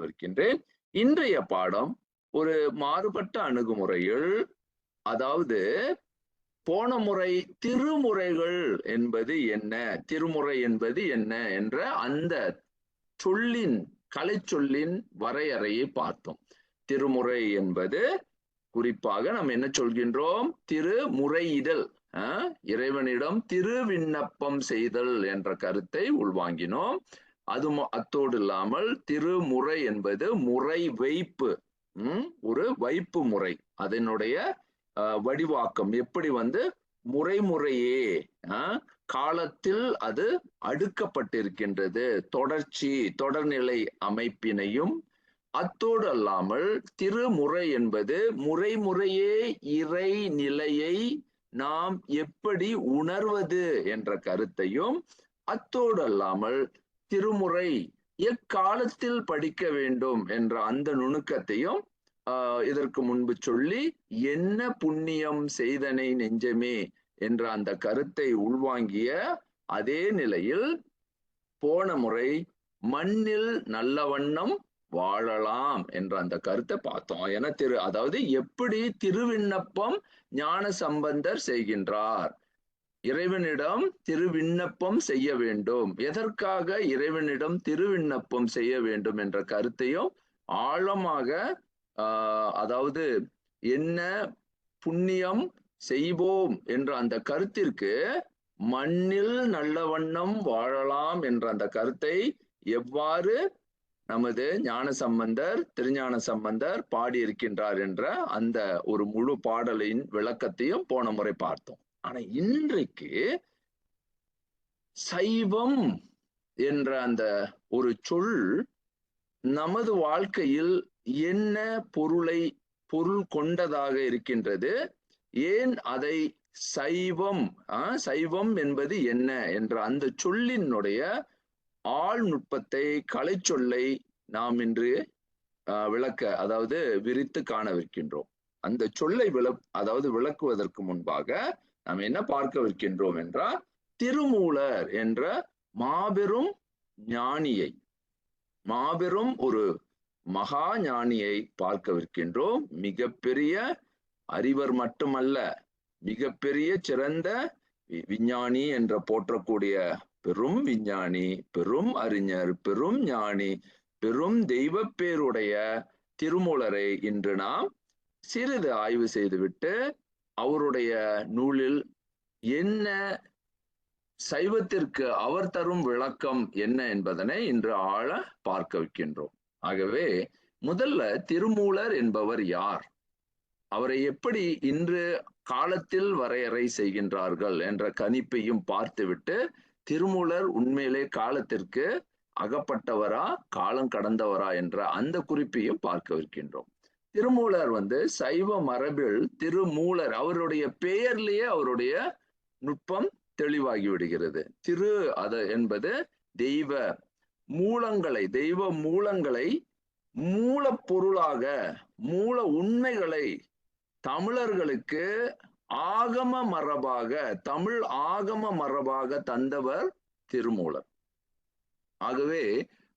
இருக்கின்றேன். இன்றைய பாடம் ஒரு மாறுபட்ட அணுகுமுறையில், அதாவது போன முறை திருமுறைகள் என்பது என்ன, திருமுறை என்பது என்ன என்ற அந்த சொல்லின் கலைச்சொல்லின் வரையறையை பார்த்தோம். திருமுறை என்பது குறிப்பாக நாம் என்ன சொல்கின்றோம்? திருமுறையிடல், இறைவனிடம் திருவிண்ணப்பம் செய்தல் என்ற கருத்தை உள்வாங்கினோம். அத்தோடு இல்லாமல் திருமுறை என்பது முறை வைப்பு, ஒரு வைப்பு முறை, அதனுடைய வடிவாக்கம் எப்படி முறைமுறையே காலத்தில் அது அடுக்கப்பட்டிருக்கின்றது, தொடர்ச்சி தொடர்நிலை அமைப்பினையும். அத்தோடு அல்லாமல் திருமுறை என்பது முறைமுறையே இறை நிலையை நாம் எப்படி உணர்வது என்ற கருத்தையும், அத்தோடு அல்லாமல் திருமுறை எக்காலத்தில் படிக்க வேண்டும் என்ற அந்த நுணுக்கத்தையும் இதற்கு முன்பு சொல்லி, என்ன புண்ணியம் செய்தனை நெஞ்சமே என்ற அந்த கருத்தை உள்வாங்கிய அதே நிலையில் போன முறை மண்ணில் நல்ல வண்ணம் வாழலாம் என்ற அந்த கருத்தை பார்த்தோம். என அதாவது எப்படி திருவிண்ணப்பம் ஞான சம்பந்தர் செய்கின்றார், இறைவனிடம் திருவிண்ணப்பம் செய்ய வேண்டும், எதற்காக இறைவனிடம் திருவிண்ணப்பம் செய்ய வேண்டும் என்ற கருத்தையும் ஆழமாக, அதாவது என்ன புண்ணியம் செய்வோம் என்ற அந்த கருத்திற்கு மண்ணில் நல்ல வண்ணம் வாழலாம் என்ற அந்த கருத்தை எவ்வாறு நமது ஞான சம்பந்தர், திருஞான சம்பந்தர் பாடியிருக்கின்றார் என்ற அந்த ஒரு முழு பாடலின் விளக்கத்தையும் போன முறை பார்த்தோம். ஆனா இன்றைக்கு சைவம் என்ற அந்த ஒரு சொல் நமது வாழ்க்கையில் என்ன பொருள் கொண்டதாக இருக்கின்றது, ஏன் அதை சைவம் என்பது என்ன என்ற அந்த சொல்லினுடைய ஆள் நுட்பத்தை, கலை சொல்லை நாம் இன்று அதாவது விரித்து காணவிருக்கின்றோம். அந்த சொல்லை விளக்குவதற்கு முன்பாக நாம் என்ன பார்க்கவிருக்கின்றோம் என்றால், திருமூலர் என்ற மாபெரும் ஞானியை, மாபெரும் ஒரு மகா ஞானியை பார்க்கவிருக்கின்றோம். மிகப்பெரிய அறிவர் மட்டுமல்ல, மிகப்பெரிய சிறந்த விஞ்ஞானி என்ற போற்றக்கூடிய பெரும் விஞ்ஞானி, பெரும் அறிஞர், பெரும் ஞானி, பெரும் தெய்வ பேருடைய திருமூலரை இன்று நாம் சிறிது ஆய்வு செய்துவிட்டு, அவருடைய நூலில் என்ன சைவத்திற்கு அவர் தரும் விளக்கம் என்ன என்பதனை இன்று ஆழ பார்க்க வைக்கின்றோம். ஆகவே முதல்ல திருமூலர் என்பவர் யார், அவரை எப்படி இன்று காலத்தில் வரையறை செய்கின்றார்கள் என்ற கணிப்பையும் பார்த்துவிட்டு, திருமூலர் உண்மையிலே காலத்திற்கு அகப்பட்டவரா, காலம் கடந்தவரா என்ற அந்த குறிப்பையும் பார்க்கவிருக்கின்றோம். திருமூலர் சைவ மரபில் திருமூலர், அவருடைய பெயர்லேயே அவருடைய நுட்பம் தெளிவாகி விடுகிறது. என்பது தெய்வ மூலங்களை மூலப்பொருளாக, மூல உண்மைகளை தமிழர்களுக்கு ஆகம மரபாக, தமிழ் ஆகம மரபாக தந்தவர் திருமூலர். ஆகவே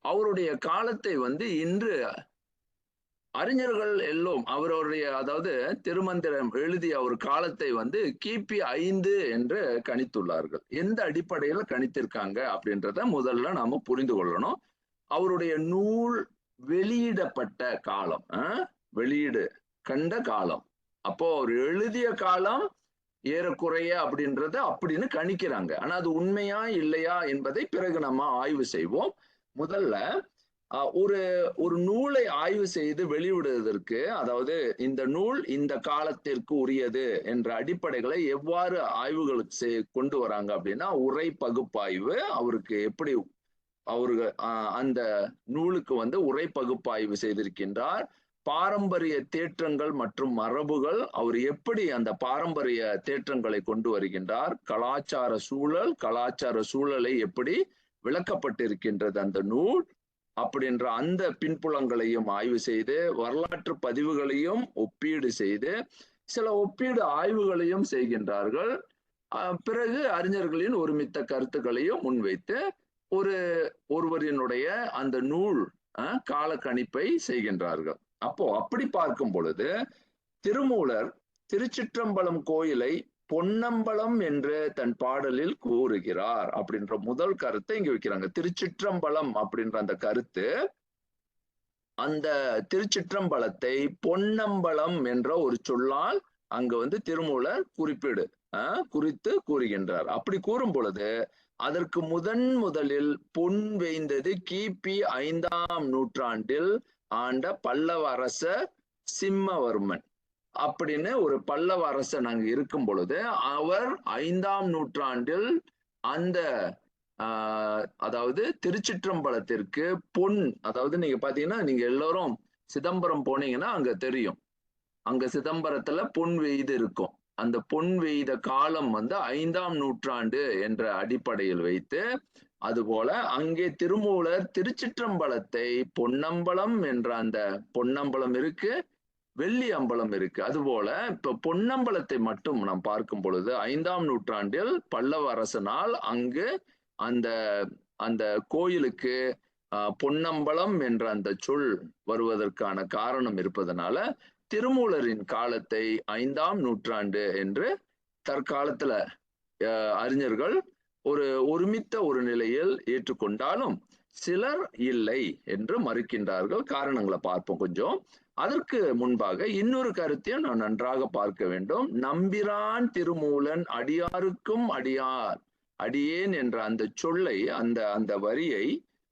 அவருடைய காலத்தை இன்று அறிஞர்கள் எல்லாம் அவருடைய, அதாவது திருமந்திரம் எழுதிய ஒரு காலத்தை கிபி 5 என்று கணித்துள்ளார்கள். எந்த அடிப்படையில் கணித்திருக்காங்க அப்படின்றத முதல்ல நாம புரிந்து கொள்ளணும். அவருடைய நூல் வெளியிடப்பட்ட காலம், வெளியீடு கண்ட காலம், அப்போ அவர் எழுதிய காலம் ஏறக்குறைய அப்படின்றத அப்படின்னு கணிக்கிறாங்க. ஆனா அது உண்மையா இல்லையா என்பதை பிறகு நம்ம ஆய்வு செய்வோம். முதல்ல ஒரு நூலை ஆய்வு செய்து வெளியிடுவதற்கு, அதாவது இந்த நூல் இந்த காலத்திற்கு உரியது என்ற அடிப்படைகளை எவ்வாறு ஆய்வுகளுக்கு கொண்டு வராங்க அப்படின்னா, உரை பகுப்பாய்வு. அவருக்கு எப்படி அந்த நூலுக்கு உரை பகுப்பாய்வு செய்திருக்கின்றார். பாரம்பரிய தேற்றங்கள் மற்றும் மரபுகள், அவர் எப்படி அந்த பாரம்பரிய தேற்றங்களை கொண்டு வருகின்றார், கலாச்சார சூழலை எப்படி விளக்கப்பட்டிருக்கின்றது அந்த நூல் அப்படின்ற அந்த பின்புலங்களையும் ஆய்வு செய்து, வரலாற்று பதிவுகளையும் ஒப்பீடு செய்து, சில ஒப்பீடு ஆய்வுகளையும் செய்கின்றார்கள். பிறகு அறிஞர்களின் ஒருமித்த கருத்துக்களையும் முன்வைத்து ஒருவரினுடைய அந்த நூல் கால கணிப்பை செய்கின்றார்கள். அப்போ அப்படி பார்க்கும் பொழுது திருமூலர் திருச்சிற்றம்பலம் கோயிலை பொன்னம்பலம் என்று தன் பாடலில் கூறுகிறார் அப்படின்ற முதல் கருத்தை இங்க வைக்கிறாங்க. திருச்சிற்றம்பலம் அப்படின்ற அந்த கருத்து, அந்த திருச்சிற்றம்பலத்தை பொன்னம்பலம் என்ற ஒரு சொல்லால் அங்க திருமூலர் குறித்து கூறுகின்றார். அப்படி கூறும் பொழுது அதற்கு முதலில் பொன் வேய்ந்தது கிபி 5ஆம் நூற்றாண்டில் ஆண்ட பல்லவ அரசர் சிம்மவர்மன் அப்படின்னு ஒரு பல்லவ அரசன் அங்கு இருக்கும் பொழுது அவர் 5ஆம் நூற்றாண்டில் அந்த அதாவது திருச்சிற்றம்பலத்திற்கு பொன், அதாவது நீங்க பாத்தீங்கன்னா நீங்க எல்லாரும் சிதம்பரம் போனீங்கன்னா அங்க தெரியும், அங்க சிதம்பரத்துல பொன் வெய்து இருக்கும். அந்த பொன் வெய்த காலம் 5ஆம் நூற்றாண்டு என்ற அடிப்படையில் வைத்து, அதுபோல அங்கே திருமூலர் திருச்சிற்றம்பலத்தை பொன்னம்பலம் என்ற அந்த பொன்னம்பலம் இருக்கு, வெள்ளி அம்பலம் இருக்கு. அதுபோல இப்ப பொன்னம்பலத்தை மட்டும் நாம் பார்க்கும் பொழுது 5ஆம் நூற்றாண்டில் பல்லவ அரசனால் அங்கு அந்த அந்த கோயிலுக்கு பொன்னம்பலம் என்ற அந்த சொல் வருவதற்கான காரணம் இருப்பதனால திருமூலரின் காலத்தை 5ஆம் நூற்றாண்டு என்று தற்காலத்துல அறிஞர்கள் ஒருமித்த ஒரு நிலையில் ஏற்றுக்கொண்டாலும் சிலர் இல்லை என்று மறுக்கின்றார்கள். காரணங்களை பார்ப்போம் கொஞ்சம். அதற்கு முன்பாக இன்னொரு கருத்தையும் நான் நன்றாக பார்க்க வேண்டும். நம்பிரான் திருமூலன் அடியாருக்கும் அடியேன் என்ற அந்த சொல்லை, அந்த வரியை,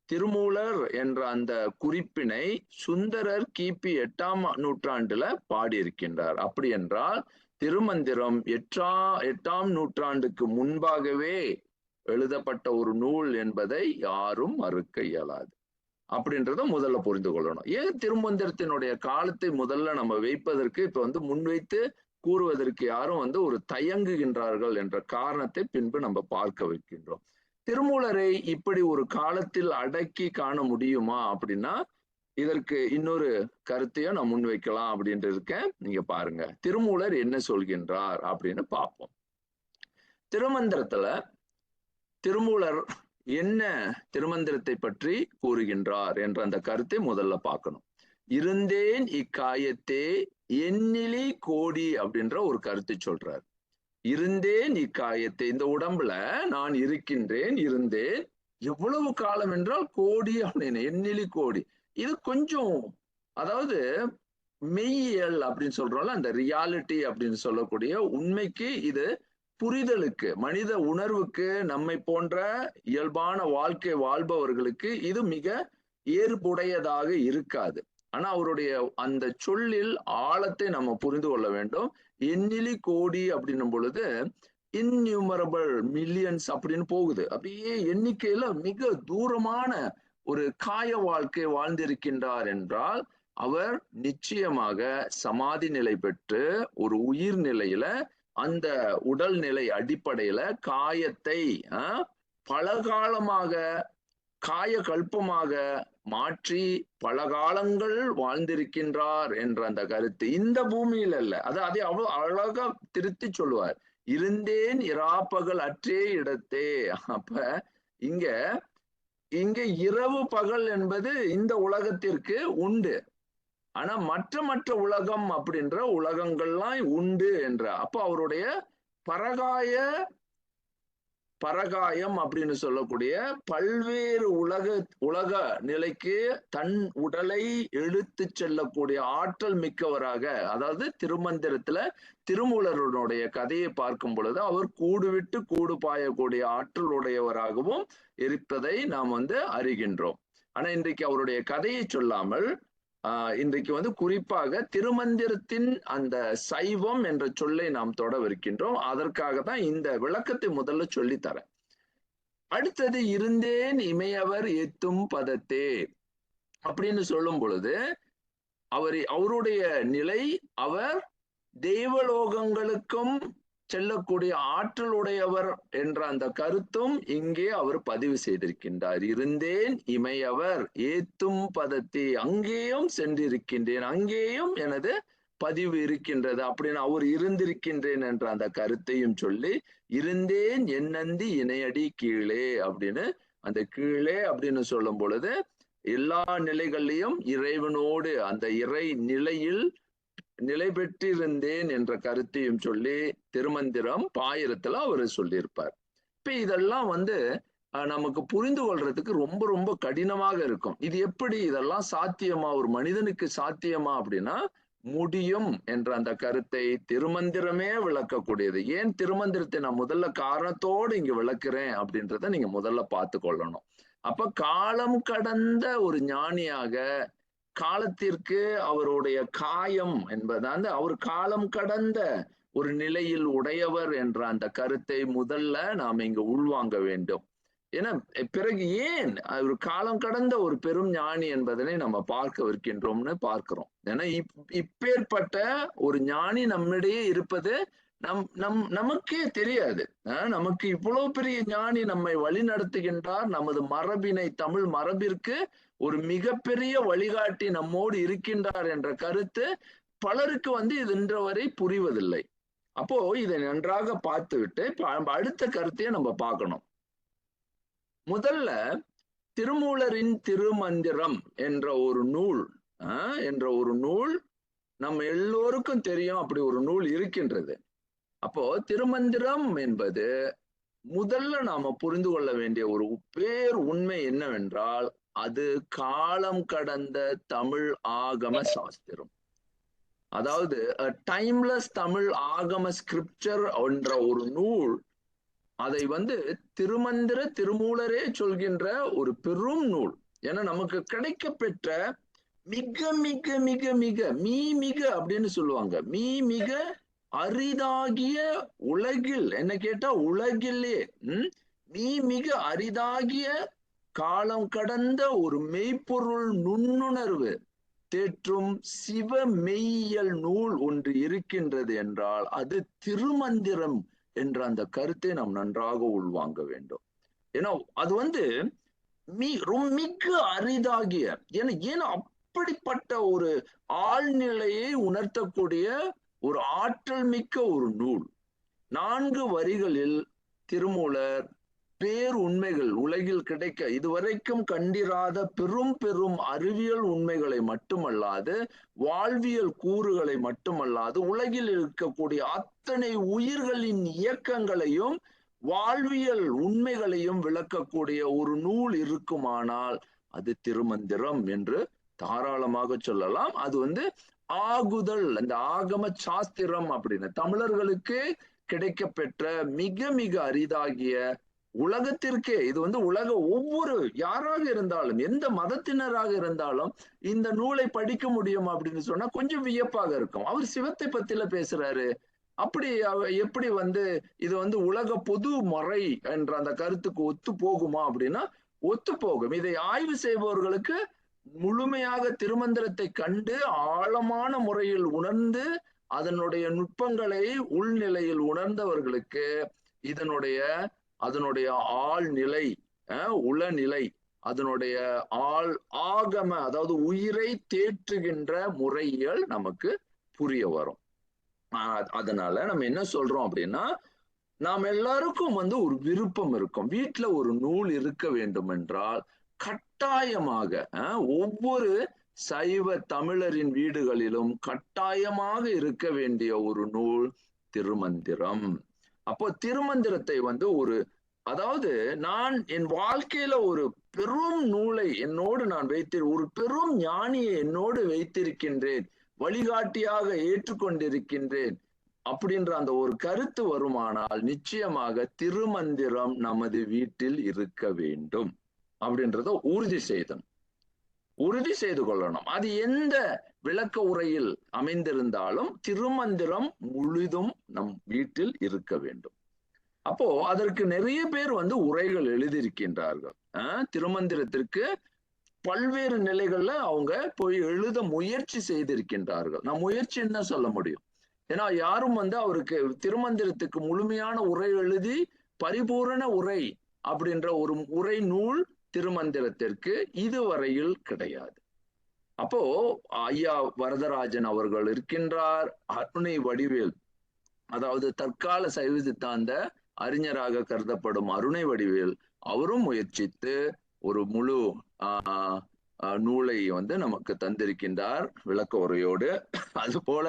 திருமூலர் என்ற அந்த குறிப்பினை சுந்தரர் கிபி 8ஆம் நூற்றாண்டுல பாடியிருக்கின்றார். அப்படி என்றால் திருமந்திரம் 8ஆம் நூற்றாண்டுக்கு முன்பாகவே எழுதப்பட்ட ஒரு நூல் என்பதை யாரும் மறுக்க இயலாது. அப்படின்றத முதல்ல புரிந்து கொள்ளணும். ஏன் திருமந்திரத்தினுடைய காலத்தை முதல்ல நம்ம வைப்பதற்கு இப்ப முன்வைத்து கூறுவதற்கு யாரும் ஒரு தயங்குகின்றார்கள் என்ற காரணத்தை பின்பு நம்ம பார்க்க வைக்கின்றோம். திருமூலரை இப்படி ஒரு காலத்தில் அடக்கி காண முடியுமா அப்படின்னா இதற்கு இன்னொரு கருத்தையும் நான் முன்வைக்கலாம் அப்படின்ட்டு இருக்கேன். நீங்க பாருங்க திருமூலர் என்ன சொல்கின்றார் அப்படின்னு பார்ப்போம். திருமந்திரத்துல திருமூலர் என்ன திருமந்திரத்தை பற்றி கூறுகின்றார் என்ற அந்த கருத்தை முதல்ல பார்க்கணும். இருந்தேன் இக்காயத்தே எண்ணிலி கோடி அப்படின்ற ஒரு கருத்தை சொல்றார். இருந்தேன் இக்காயத்தை, இந்த உடம்புல நான் இருக்கின்றேன், இருந்தேன் எவ்வளவு காலம் என்றால் கோடி அப்படின்னு, எண்ணிலி கோடி. இது கொஞ்சம் அதாவது மெய்யியல் அப்படின்னு சொல்றோம்ல, அந்த ரியாலிட்டி அப்படின்னு சொல்லக்கூடிய உண்மைக்கு, இது புரிதலுக்கு, மனித உணர்வுக்கு, நம்மை போன்ற இயல்பான வாழ்க்கை வாழ்பவர்களுக்கு இது மிக ஏற்புடையதாக இருக்காது. ஆனா அவருடைய அந்த சொல்லில் ஆழத்தை நம்ம புரிந்து கொள்ள வேண்டும். எண்ணிலி கோடி அப்படின்னும் பொழுது இன்யூமரபிள் மில்லியன்ஸ் அப்படின்னு போகுது. அப்படியே எண்ணிக்கையில மிக தூரமான ஒரு காய வாழ்க்கை வாழ்ந்திருக்கின்றார் என்றால் அவர் நிச்சயமாக சமாதி நிலை பெற்று ஒரு உயிர் நிலையில அந்த உடல் நிலை அடிப்படையில காயத்தை பல காலமாக காய கல்பமாக மாற்றி பல காலங்கள் வாழ்ந்திருக்கின்றார் என்ற அந்த கருத்து இந்த பூமியில் அல்ல. அதை அவ்வளவு அழகா திருத்தி சொல்லுவார். இருந்தேன் இராப்பகல் அற்றே இடத்தே. அப்ப இங்க இரவு பகல் என்பது இந்த உலகத்திற்கு உண்டு. ஆனா மற்ற உலகம் அப்படின்ற உலகங்கள்லாம் உண்டு என்ற, அப்ப அவருடைய பரகாயம் அப்படின்னு சொல்லக்கூடிய பல்வேறு உலக நிலைக்கு தன் உடலை இழுத்து செல்லக்கூடிய ஆற்றல் மிக்கவராக, அதாவது திருமந்திரத்துல திருமூலருடைய கதையை பார்க்கும் பொழுது அவர் கூடு விட்டு கூடு பாயக்கூடிய ஆற்றல் உடையவராகவும் இருப்பதை நாம் அறிகின்றோம். ஆனா இன்றைக்கு அவருடைய கதையை சொல்லாமல் இன்றைக்கு குறிப்பாக திருமந்திரத்தின் அந்த சைவம் என்ற சொல்லை நாம் தொடவிருக்கின்றோம். அதற்காக தான் இந்த விளக்கத்தை முதல்ல சொல்லித்தரேன். அடுத்தது இருந்தேன் இமையவர் ஏத்தும் பதத்தே அப்படின்னு சொல்லும் பொழுது அவருடைய நிலை, அவர் தெய்வலோகங்களுக்கும் செல்லக்கூடிய ஆற்றல் உடையவர் என்ற அந்த கருத்தும் இங்கே அவர் பதிவு செய்திருக்கின்றார். இருந்தேன் இமையவர் ஏத்தும் பதத்தை, அங்கேயும் சென்றிருக்கின்றேன், அங்கேயும் எனது பதிவு இருக்கின்றது அப்படின்னு அவர் இருந்திருக்கின்றேன் என்ற அந்த கருத்தையும் சொல்லி இருந்தேன் என்னந்தி இணையடி கீழே அப்படின்னு, அந்த கீழே அப்படின்னு சொல்லும் பொழுது எல்லா நிலைகள்லையும் இறைவனோடு அந்த இறை நிலையில் நிலை பெற்றிருந்தேன் என்ற கருத்தையும் சொல்லி திருமந்திரம் 1000 அவரு சொல்லியிருப்பார். இப்ப இதெல்லாம் நமக்கு புரிந்து கொள்றதுக்கு ரொம்ப ரொம்ப கடினமாக இருக்கும். இது எப்படி இதெல்லாம் சாத்தியமா, ஒரு மனிதனுக்கு சாத்தியமா அப்படின்னா முடியும் என்ற அந்த கருத்தை திருமந்திரமே விளக்கக்கூடியது. ஏன் திருமந்திரத்தை நான் முதல்ல காரணத்தோடு இங்க விளக்குறேன் அப்படின்றத நீங்க முதல்ல பார்த்து கொள்ளணும். அப்ப காலம் கடந்த ஒரு ஞானியாக, காலத்திற்கு அவருடைய காயம் என்பது அவர் காலம் கடந்த ஒரு நிலையில் உடையவர் என்ற அந்த கருத்தை முதல்ல நாம் இங்கு உள்வாங்க வேண்டும். ஏன்னா பிறகு ஏன் ஒரு காலம் கடந்த ஒரு பெரும் ஞானி என்பதனை நம்ம பார்க்கவிருக்கின்றோம்னு பார்க்கிறோம். ஏன்னா இப்பேற்பட்ட ஒரு ஞானி நம்மிடையே இருப்பது நமக்கே தெரியாது. நமக்கு இவ்வளவு பெரிய ஞானி நம்மை வழி நடத்துகின்றார். நமது மரபினை, தமிழ் மரபிற்கு ஒரு மிகப்பெரிய வழிகாட்டி நம்மோடு இருக்கின்றார் என்ற கருத்து பலருக்கு இது இன்று வரை புரிவதில்லை. அப்போ இதை நன்றாக பார்த்துவிட்டு அடுத்த கருத்தையே நம்ம பார்க்கணும். முதல்ல திருமூலரின் திருமந்திரம் என்ற ஒரு நூல் நம்ம எல்லோருக்கும் தெரியும். அப்படி ஒரு நூல் இருக்கின்றது. அப்போ திருமந்திரம் என்பது முதல்ல நாம புரிந்து கொள்ள வேண்டிய ஒரு பேர் உண்மை என்னவென்றால், அது காலம் கடந்த தமிழ் ஆகம சாஸ்திரம். அதாவது டைம்லெஸ் தமிழ் ஆகம ஸ்கிரிப்சர் என்ற ஒரு நூல். அதை திருமூலரே சொல்கின்ற ஒரு பெரும் நூல். ஏன்னா நமக்கு கிடைக்க பெற்ற மிக மிக மிக மிக மிக அப்படின்னு சொல்லுவாங்க, மிக அரிதாகிய உலகில், என்ன கேட்டா உலகிலே மிக அரிதாகிய காலம் கடந்த ஒரு மெய்ப்பொருள் நுண்ணுணர்வு தேற்றும் சிவ மெய்யியல் நூல் ஒன்று இருக்கின்றது என்றால் அது திருமந்திரம் என்ற அந்த கருத்தை நாம் நன்றாக உள்வாங்க வேண்டும். ஏன்னா அது மிக அரிதாகிய, ஏன்னா அப்படிப்பட்ட ஒரு ஆழ்நிலையை உணர்த்தக்கூடிய ஒரு ஆற்றல் மிக்க ஒரு நூல். 4 வரிகளில் திருமூலர் பேர் உண்மைகள், உலகில் கிடைக்க இதுவரைக்கும் கண்டிராத பெரும் பெரும் அறிவியல் உண்மைகளை மட்டுமல்லாது, வாழ்வியல் கூறுகளை மட்டுமல்லாது, உலகில் இருக்கக்கூடிய அத்தனை உயிர்களின் இயக்கங்களையும் வாழ்வியல் உண்மைகளையும் விளக்கக்கூடிய ஒரு நூல் இருக்குமானால் அது திருமந்திரம் என்று தாராளமாக சொல்லலாம். அது ஆகுதல், அந்த ஆகம சாஸ்திரம் அப்படின்னு தமிழர்களுக்கு கிடைக்க பெற்ற மிக மிக அரிதாகிய, உலகத்திற்கே இது உலக ஒவ்வொரு யாராக இருந்தாலும், எந்த மதத்தினராக இருந்தாலும் இந்த நூலை படிக்க முடியும் அப்படின்னு சொன்னா கொஞ்சம் வியப்பாக இருக்கும். அவர் சிவத்தை பத்தில பேசுறாரு, அப்படி எப்படி இது உலக பொது முறை என்ற அந்த கருத்துக்கு ஒத்து போகுமா அப்படின்னா ஒத்து போகும். இதை ஆய்வு செய்பவர்களுக்கு முழுமையாக திருமந்திரத்தை கண்டு ஆழமான முறையில் உணர்ந்து அதனுடைய நுட்பங்களை உள்நிலையில் உணர்ந்தவர்களுக்கு அதனுடைய ஆழ்நிலை, உளநிலை, அதனுடைய ஆகம, அதாவது உயிரை தேற்றுகின்ற முறையியல் நமக்கு புரிய வரும். அதனால நம்ம என்ன சொல்றோம் அப்படின்னா, நாம் எல்லாருக்கும் ஒரு விருப்பம் இருக்கும். வீட்டுல ஒரு நூல் இருக்க வேண்டும் என்றால் கட்டாயமாக ஒவ்வொரு சைவ தமிழரின் வீடுகளிலும் கட்டாயமாக இருக்க வேண்டிய ஒரு நூல் திருமந்திரம். அப்போ திருமந்திரத்தை அதாவது நான் என் வாழ்க்கையில ஒரு பெரும் நூலை என்னோடு நான் ஒரு பெரும் ஞானியை என்னோடு வைத்திருக்கின்றேன், வழிகாட்டியாக ஏற்றுக்கொண்டிருக்கின்றேன் அப்படின்ற அந்த ஒரு கருத்து வருமானால் நிச்சயமாக திருமந்திரம் நமது வீட்டில் இருக்க வேண்டும் அப்படின்றத உறுதி செய்து கொள்ளணும். அது எந்த விளக்க உரையில் அமைந்திருந்தாலும் திருமந்திரம் முழுதும் நம் வீட்டில் இருக்க வேண்டும். அப்போ அதற்கு நிறைய பேர் உரைகள் எழுதியிருக்கின்றார்கள். திருமந்திரத்திற்கு பல்வேறு நிலைகள்ல அவங்க போய் எழுத முயற்சி செய்திருக்கின்றார்கள். நான் முயற்சின்னு தான் சொல்ல முடியும். ஏன்னா யாரும் அவருக்கு திருமந்திரத்துக்கு முழுமையான உரை எழுதி பரிபூரண உரை அப்படின்ற ஒரு உரை நூல் திருமந்திரத்திற்கு இதுவரையில் கிடையாது. அப்போ ஐயா வரதராஜன் அவர்கள் இருக்கின்றார், அருணை வடிவேல், அதாவது தற்கால சைவ சித்தாந்த அறிஞராக கருதப்படும் அருணை வடிவேல், அவரும் முயற்சித்து ஒரு முழு நூலை வந்து நமக்கு தந்திருக்கின்றார் விளக்க உரையோடு. அது போல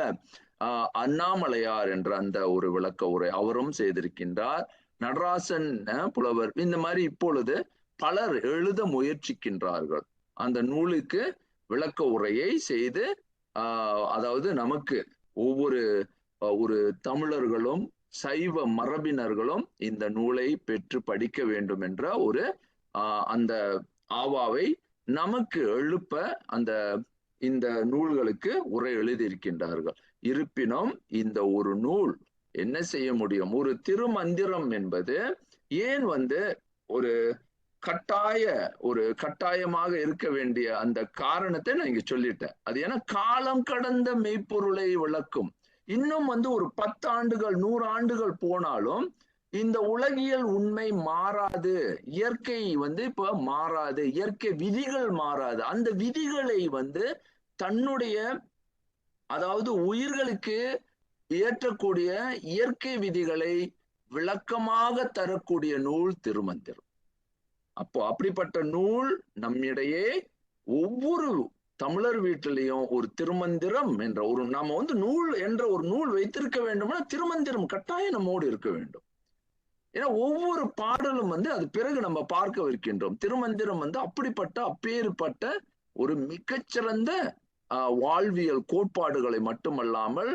அண்ணாமலையார் என்ற அந்த ஒரு விளக்க உரை அவரும் செய்திருக்கின்றார். நடராசன் புலவர், இந்த மாதிரி இப்பொழுது பலர் எழுத முயற்சிக்கின்றார்கள். அந்த நூலுக்கு விளக்க உரையை செய்து அதாவது நமக்கு ஒவ்வொரு ஒரு தமிழர்களும் சைவ மரபினர்களும் இந்த நூலை பெற்று படிக்க வேண்டும் என்ற ஒரு அந்த ஆவாவை நமக்கு எழுப்ப இந்த நூல்களுக்கு உரை எழுதியிருக்கின்றார்கள். இருப்பினும் இந்த ஒரு நூல் என்ன செய்ய முடியும்? ஒரு திருமந்திரம் என்பது ஏன் வந்து ஒரு கட்டாயமாக இருக்க வேண்டிய அந்த காரணத்தை நான் இங்க சொல்லிட்டேன். அது ஏன்னா காலம் கடந்த மெய்ப்பொருளை விளக்கும். இன்னும் வந்து ஒரு 10 ஆண்டுகள் 100 ஆண்டுகள் போனாலும் இந்த உலகியல் உண்மை மாறாது, இயற்கை வந்து இப்ப மாறாது, இயற்கை விதிகள் மாறாது. அந்த விதிகளை வந்து தன்னுடைய அதாவது உயிர்களுக்கு இயற்றக்கூடிய இயற்கை விதிகளை விளக்கமாக தரக்கூடிய நூல் திருமந்திரம். அப்போ அப்படிப்பட்ட நூல் நம்மிடையே ஒவ்வொரு தமிழர் வீட்டிலையும் ஒரு திருமந்திரம் என்ற ஒரு நாம வந்து நூல் என்ற ஒரு நூல் வைத்திருக்க வேண்டும்னா திருமந்திரம் கட்டாயம் நம்மோடு இருக்க வேண்டும். ஏன்னா ஒவ்வொரு பாடலும் வந்து அது பிறகு நம்ம பார்க்க இருக்கின்றோம். திருமந்திரம் வந்து அப்படிப்பட்ட அப்பேற்பட்ட ஒரு மிகச்சிறந்த வாழ்வியல் கோட்பாடுகளை மட்டுமல்லாமல்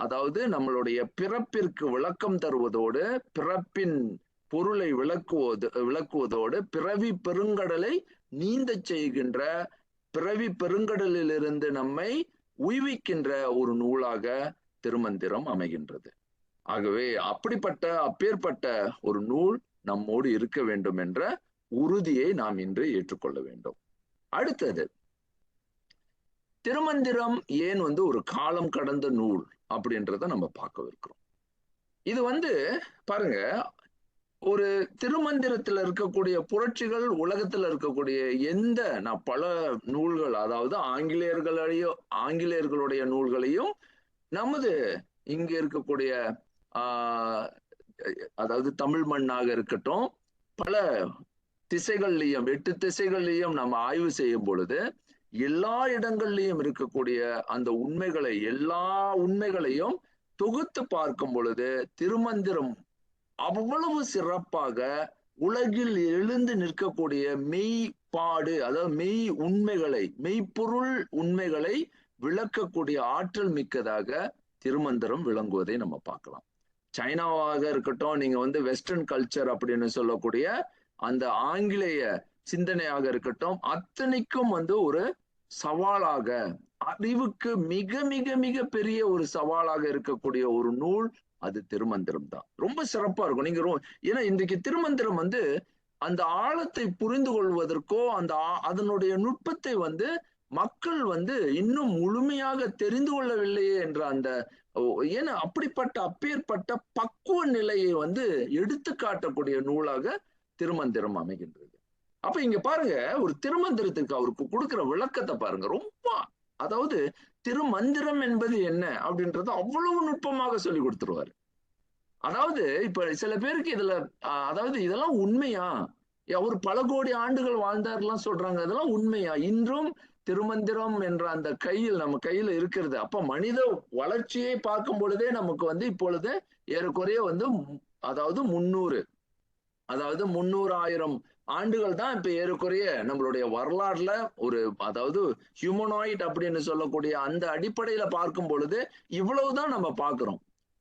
அதாவது நம்மளுடைய பிறப்பிற்கு விளக்கம் தருவதோடு பிறப்பின் பொருளை விளக்குவதோடு பிறவி பெருங்கடலை நீந்த செய்கின்ற பிறவி பெருங்கடலிலிருந்து நம்மை உய்விக்கின்ற ஒரு நூலாக திருமந்திரம் அமைகின்றது. ஆகவே அப்பேற்பட்ட ஒரு நூல் நம்மோடு இருக்க வேண்டும் என்ற உறுதியை நாம் இன்று ஏற்றுக்கொள்ள வேண்டும். அடுத்தது, திருமந்திரம் ஏன் வந்து ஒரு காலம் கடந்த நூல் அப்படின்றத நம்ம பார்க்க. இது வந்து பாருங்க, ஒரு திருமந்திரத்துல இருக்கக்கூடிய புரட்சிகள் உலகத்துல இருக்கக்கூடிய நான் பல நூல்கள், அதாவது ஆங்கிலேயர்களுடைய நூல்களையும் நமது இங்க இருக்கக்கூடிய அதாவது தமிழ் மண்ணாக இருக்கட்டும், பல திசைகள்லையும் 8 திசைகள்லையும் நம்ம ஆய்வு செய்யும் பொழுது எல்லா இடங்கள்லையும் இருக்கக்கூடிய அந்த எல்லா உண்மைகளையும் தொகுத்து பார்க்கும் பொழுது திருமந்திரம் அவ்வளவு சிறப்பாக உலகில் எழுந்து நிற்கக்கூடிய மெய்ப்பாடு, அதாவது மெய்ப்பொருள் உண்மைகளை விளக்கக்கூடிய ஆற்றல் மிக்கதாக திருமந்திரம் விளங்குவதை நம்ம பார்க்கலாம். சைனாவாக இருக்கட்டும், நீங்க வந்து வெஸ்டர்ன் கல்ச்சர் அப்படின்னு சொல்லக்கூடிய அந்த ஆங்கிலேய சிந்தனையாக இருக்கட்டும், அத்தனைக்கும் வந்து ஒரு சவாலாக, அறிவுக்கு மிக மிக மிக பெரிய ஒரு சவாலாக இருக்கக்கூடிய ஒரு நூல் அது திருமந்திரம் தான். ரொம்ப சிறப்பா இருக்கும். நீங்க ஏன்னா இன்றைக்கு திருமந்திரம் வந்து அந்த ஆழத்தை புரிந்து கொள்வதற்கோ அதனுடைய நுட்பத்தை வந்து மக்கள் வந்து இன்னும் முழுமையாக தெரிந்து கொள்ளவில்லையே என்ற ஏன்னா அப்பேற்பட்ட பக்குவ நிலையை வந்து எடுத்து காட்டக்கூடிய நூலாக திருமந்திரம் அமைகின்றது. அப்ப இங்க பாருங்க, ஒரு திருமந்திரத்துக்கு அவருக்கு கொடுக்கிற விளக்கத்தை பாருங்க. ரொம்ப அதாவது திருமந்திரம் என்பது என்ன அப்படின்றத அவ்வளவு நுட்பமாக சொல்லி கொடுத்துருவாரு. அதாவது இப்ப சில பேருக்கு இதுல அதாவது இதெல்லாம் உண்மையா, அவர் பல கோடி ஆண்டுகள் வாழ்ந்தார்லாம் சொல்றாங்க, அதெல்லாம் உண்மையா? இன்றும் திருமந்திரம் என்ற அந்த நம்ம கையில இருக்கிறது. அப்ப மனித வளர்ச்சியை பார்க்கும் பொழுதே நமக்கு வந்து இப்பொழுது ஏறக்குறைய வந்து அதாவது 300,000 ஆண்டுகள் தான் இப்ப ஏறக்குறைய நம்மளுடைய வரலாறுல அதாவது ஹியூமனாய்ட் அப்படின்னு சொல்லக்கூடிய அந்த அடிப்படையில பார்க்கும் பொழுது இவ்வளவுதான் நம்ம பார்க்கிறோம்.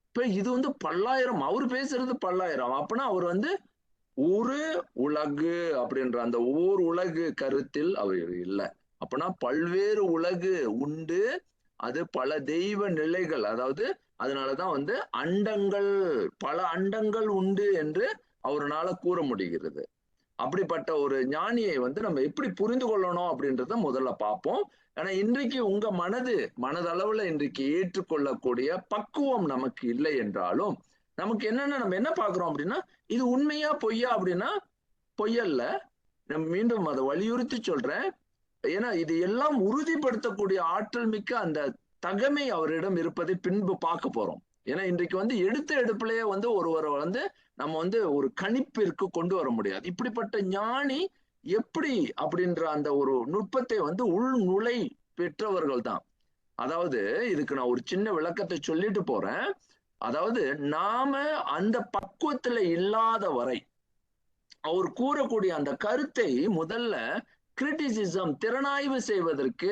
இப்ப இது வந்து 10,000, அவர் பேசுறது 10,000. அப்பனா அவர் வந்து ஒரு உலகு அப்படின்ற அந்த ஓர் உலகு கருத்தில் அவர் இல்லை. அப்பனா பல்வேறு உலகு உண்டு, அது பல தெய்வ நிலைகள், அதாவது அதனாலதான் வந்து பல அண்டங்கள் உண்டு என்று அவரால் கூற முடிகிறது. அப்படிப்பட்ட ஒரு ஞானியை வந்து நம்ம எப்படி புரிந்து கொள்ளணும் அப்படின்றத முதல்ல பார்ப்போம். ஆனா இன்றைக்கு உங்க மனதளவுல இன்றைக்கு ஏற்றுக்கொள்ளக்கூடிய பக்குவம் நமக்கு இல்லை என்றாலும் நமக்கு நம்ம என்ன பார்க்கிறோம் அப்படின்னா, இது உண்மையா பொய்யா அப்படின்னா பொய்யல்ல. நம்ம மீண்டும் அதை வலியுறுத்தி சொல்றேன். ஏன்னா இது எல்லாம் உறுதிப்படுத்தக்கூடிய ஆற்றல் மிக்க அந்த தகமை அவரிடம் இருப்பதை பின்பு பார்க்க போறோம். ஏன்னா இன்றைக்கு வந்து எடுப்பிலேயே வந்து ஒருவரை வந்து நம்ம வந்து ஒரு கணிப்பிற்கு கொண்டு வர முடியாது. இப்படிப்பட்ட ஞானி எப்படி அப்படின்ற அந்த ஒரு நுட்பத்தை வந்து உள் நுழை பெற்றவர்கள் தான். அதாவது இதுக்கு நான் ஒரு சின்ன விளக்கத்தை சொல்லிட்டு போறேன். அதாவது நாம அந்த பக்குவத்துல இல்லாத வரை அவர் கூறக்கூடிய அந்த கருத்தை முதல்ல கிரிட்டிசிசம் திறனாய்வு செய்வதற்கு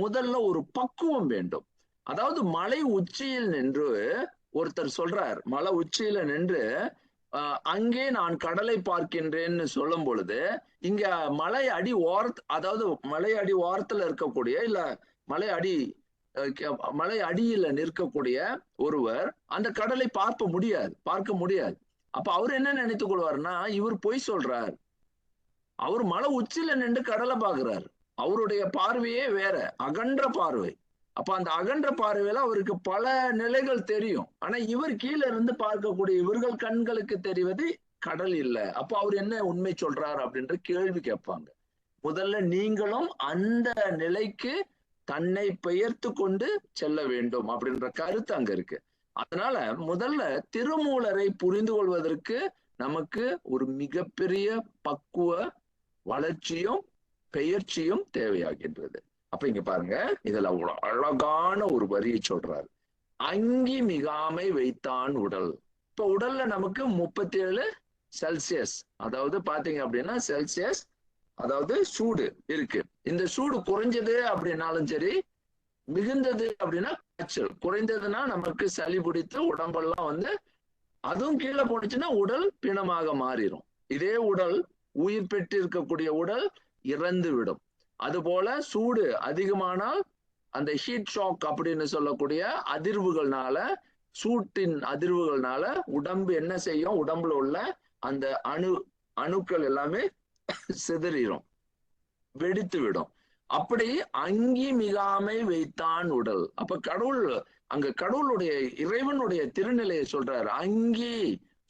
முதல்ல ஒரு பக்குவம் வேண்டும். அதாவது மலை உச்சியில் நின்று ஒருத்தர் சொல்றார், மலை உச்சியில நின்று அங்கே நான் கடலை பார்க்கின்றேன்னு சொல்லும் பொழுது, இங்க மலை அடி அதாவது மலை அடி ஓரத்துல இருக்கக்கூடிய இல்ல மலை அடி மலை அடியில நிற்கக்கூடிய ஒருவர் அந்த கடலை பார்க்க முடியாது. அப்ப அவர் என்ன நினைத்துக் கொள்வார்னா, இவர் பொய் சொல்றார். அவர் மலை உச்சியில நின்று கடலை பார்க்கிறார். அவருடைய பார்வையே வேற, அகன்ற பார்வை. அப்ப அந்த அகன்ற பார்வையில அவருக்கு பல நிலைகள் தெரியும். ஆனா இவர் கீழே இருந்து பார்க்கக்கூடிய இவர்கள் கண்களுக்கு தெரிவது கடல் இல்ல. அப்ப அவர் என்ன உண்மை சொல்றார் அப்படின்ற கேள்வி கேட்பாங்க. முதல்ல நீங்களும் அந்த நிலைக்கு தன்னை பெயர்த்து கொண்டு செல்ல வேண்டும் அப்படின்ற கருத்து அங்க இருக்கு. அதனால முதல்ல திருமூலரை புரிந்து கொள்வதற்கு நமக்கு ஒரு மிகப்பெரிய பக்குவ வளர்ச்சியும் பெயர்ச்சியும் தேவையாகின்றது. அப்ப இங்க பாருங்க, இதுல அழகான ஒரு வரியை சொல்றாரு. அங்கி மிகாமை வைத்தான் உடல். இப்ப உடல்ல நமக்கு 37 செல்சியஸ், அதாவது பாத்தீங்க அப்படின்னா செல்சியஸ், அதாவது சூடு இருக்கு. இந்த சூடு குறைஞ்சது அப்படின்னாலும் சரி, மிகுந்தது அப்படின்னா காய்ச்சல், குறைந்ததுன்னா நமக்கு சளி பிடித்து உடம்பெல்லாம் வந்து அதுவும் கீழே போனுச்சுன்னா உடல் பிணமாக மாறிடும். இதே உடல் உயிர் பெற்று இருக்கக்கூடிய உடல் இறந்து விடும். அது போல சூடு அதிகமானால் அந்த ஹீட் ஷாக் அப்படின்னு சொல்லக்கூடிய அதிர்வுகள்னால, சூட்டின் அதிர்வுகள்னால உடம்பு என்ன செய்யும், உடம்புல உள்ள அந்த அணுக்கள் எல்லாமே சிதறிடும், வெடித்து விடும். அப்படி அங்கி மிகாமை வைத்தான் உடல். அப்ப கடவுள் அங்க கடவுளுடைய இறைவனுடைய திருநிலையை சொல்றாரு. அங்கி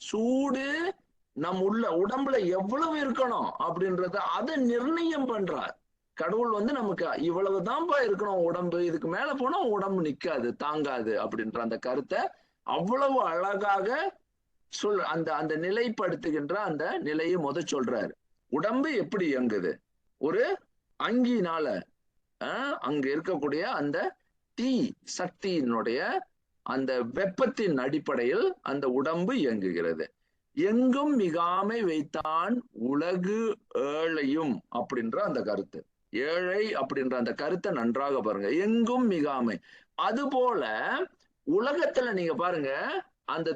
சூடு நம் உடம்புல எவ்வளவு இருக்கணும் அப்படின்றத அதை நிர்ணயம் பண்றார் கடவுள். வந்து நமக்கு இவ்வளவுதான்ப்பா இருக்கணும் உடம்பு, இதுக்கு மேல போனா உடம்பு நிக்காது, தாங்காது அப்படின்ற அந்த கருத்தை அவ்வளவு அழகாக அந்த அந்த நிலைப்படுத்துகின்ற அந்த நிலையை சொல்றாரு. உடம்பு எப்படி இயங்குது, ஒரு அங்கினால அங்க இருக்கக்கூடிய அந்த தீ சக்தியினுடைய அந்த வெப்பத்தின் அடிப்படையில் அந்த உடம்பு இயங்குகிறது. எங்கும் மிகாமை வைத்தான் உலகு ஏழையும் அப்படின்ற அந்த கருத்து, ஏழை அப்படின்ற அந்த கருத்தை நன்றாக பாருங்க. எங்கும் மிகாமை. அது போல உலகத்துல நீங்க பாருங்க, அந்த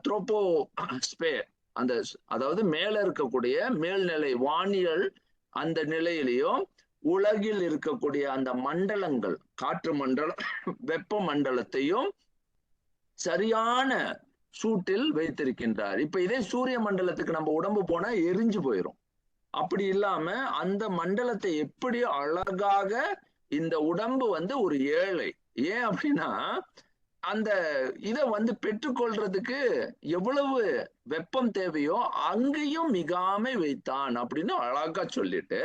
த்ரோபோஸ்பியர், அந்த அதாவது மேல இருக்கக்கூடிய மேல்நிலை வானியல் அந்த நிலையிலையும் உலகில் இருக்கக்கூடிய அந்த மண்டலங்கள், காற்று மண்டலம், வெப்ப மண்டலத்தையும் சரியான சூட்டில் வைத்திருக்கின்றார். இப்ப இதே சூரிய மண்டலத்துக்கு நம்ம உடம்பு போனா எரிஞ்சு போயிடும். அப்படி இல்லாம அந்த மண்டலத்தை எப்படி அழகாக இந்த உடம்பு வந்து ஒரு ஏழை. ஏன் அப்படின்னா அந்த இதை வந்து பெற்றுக்கொள்றதுக்கு எவ்வளவு வெப்பம் தேவையோ அங்கேயும் மிகாமை வைத்தான் அப்படின்னு அழகா சொல்லிட்டு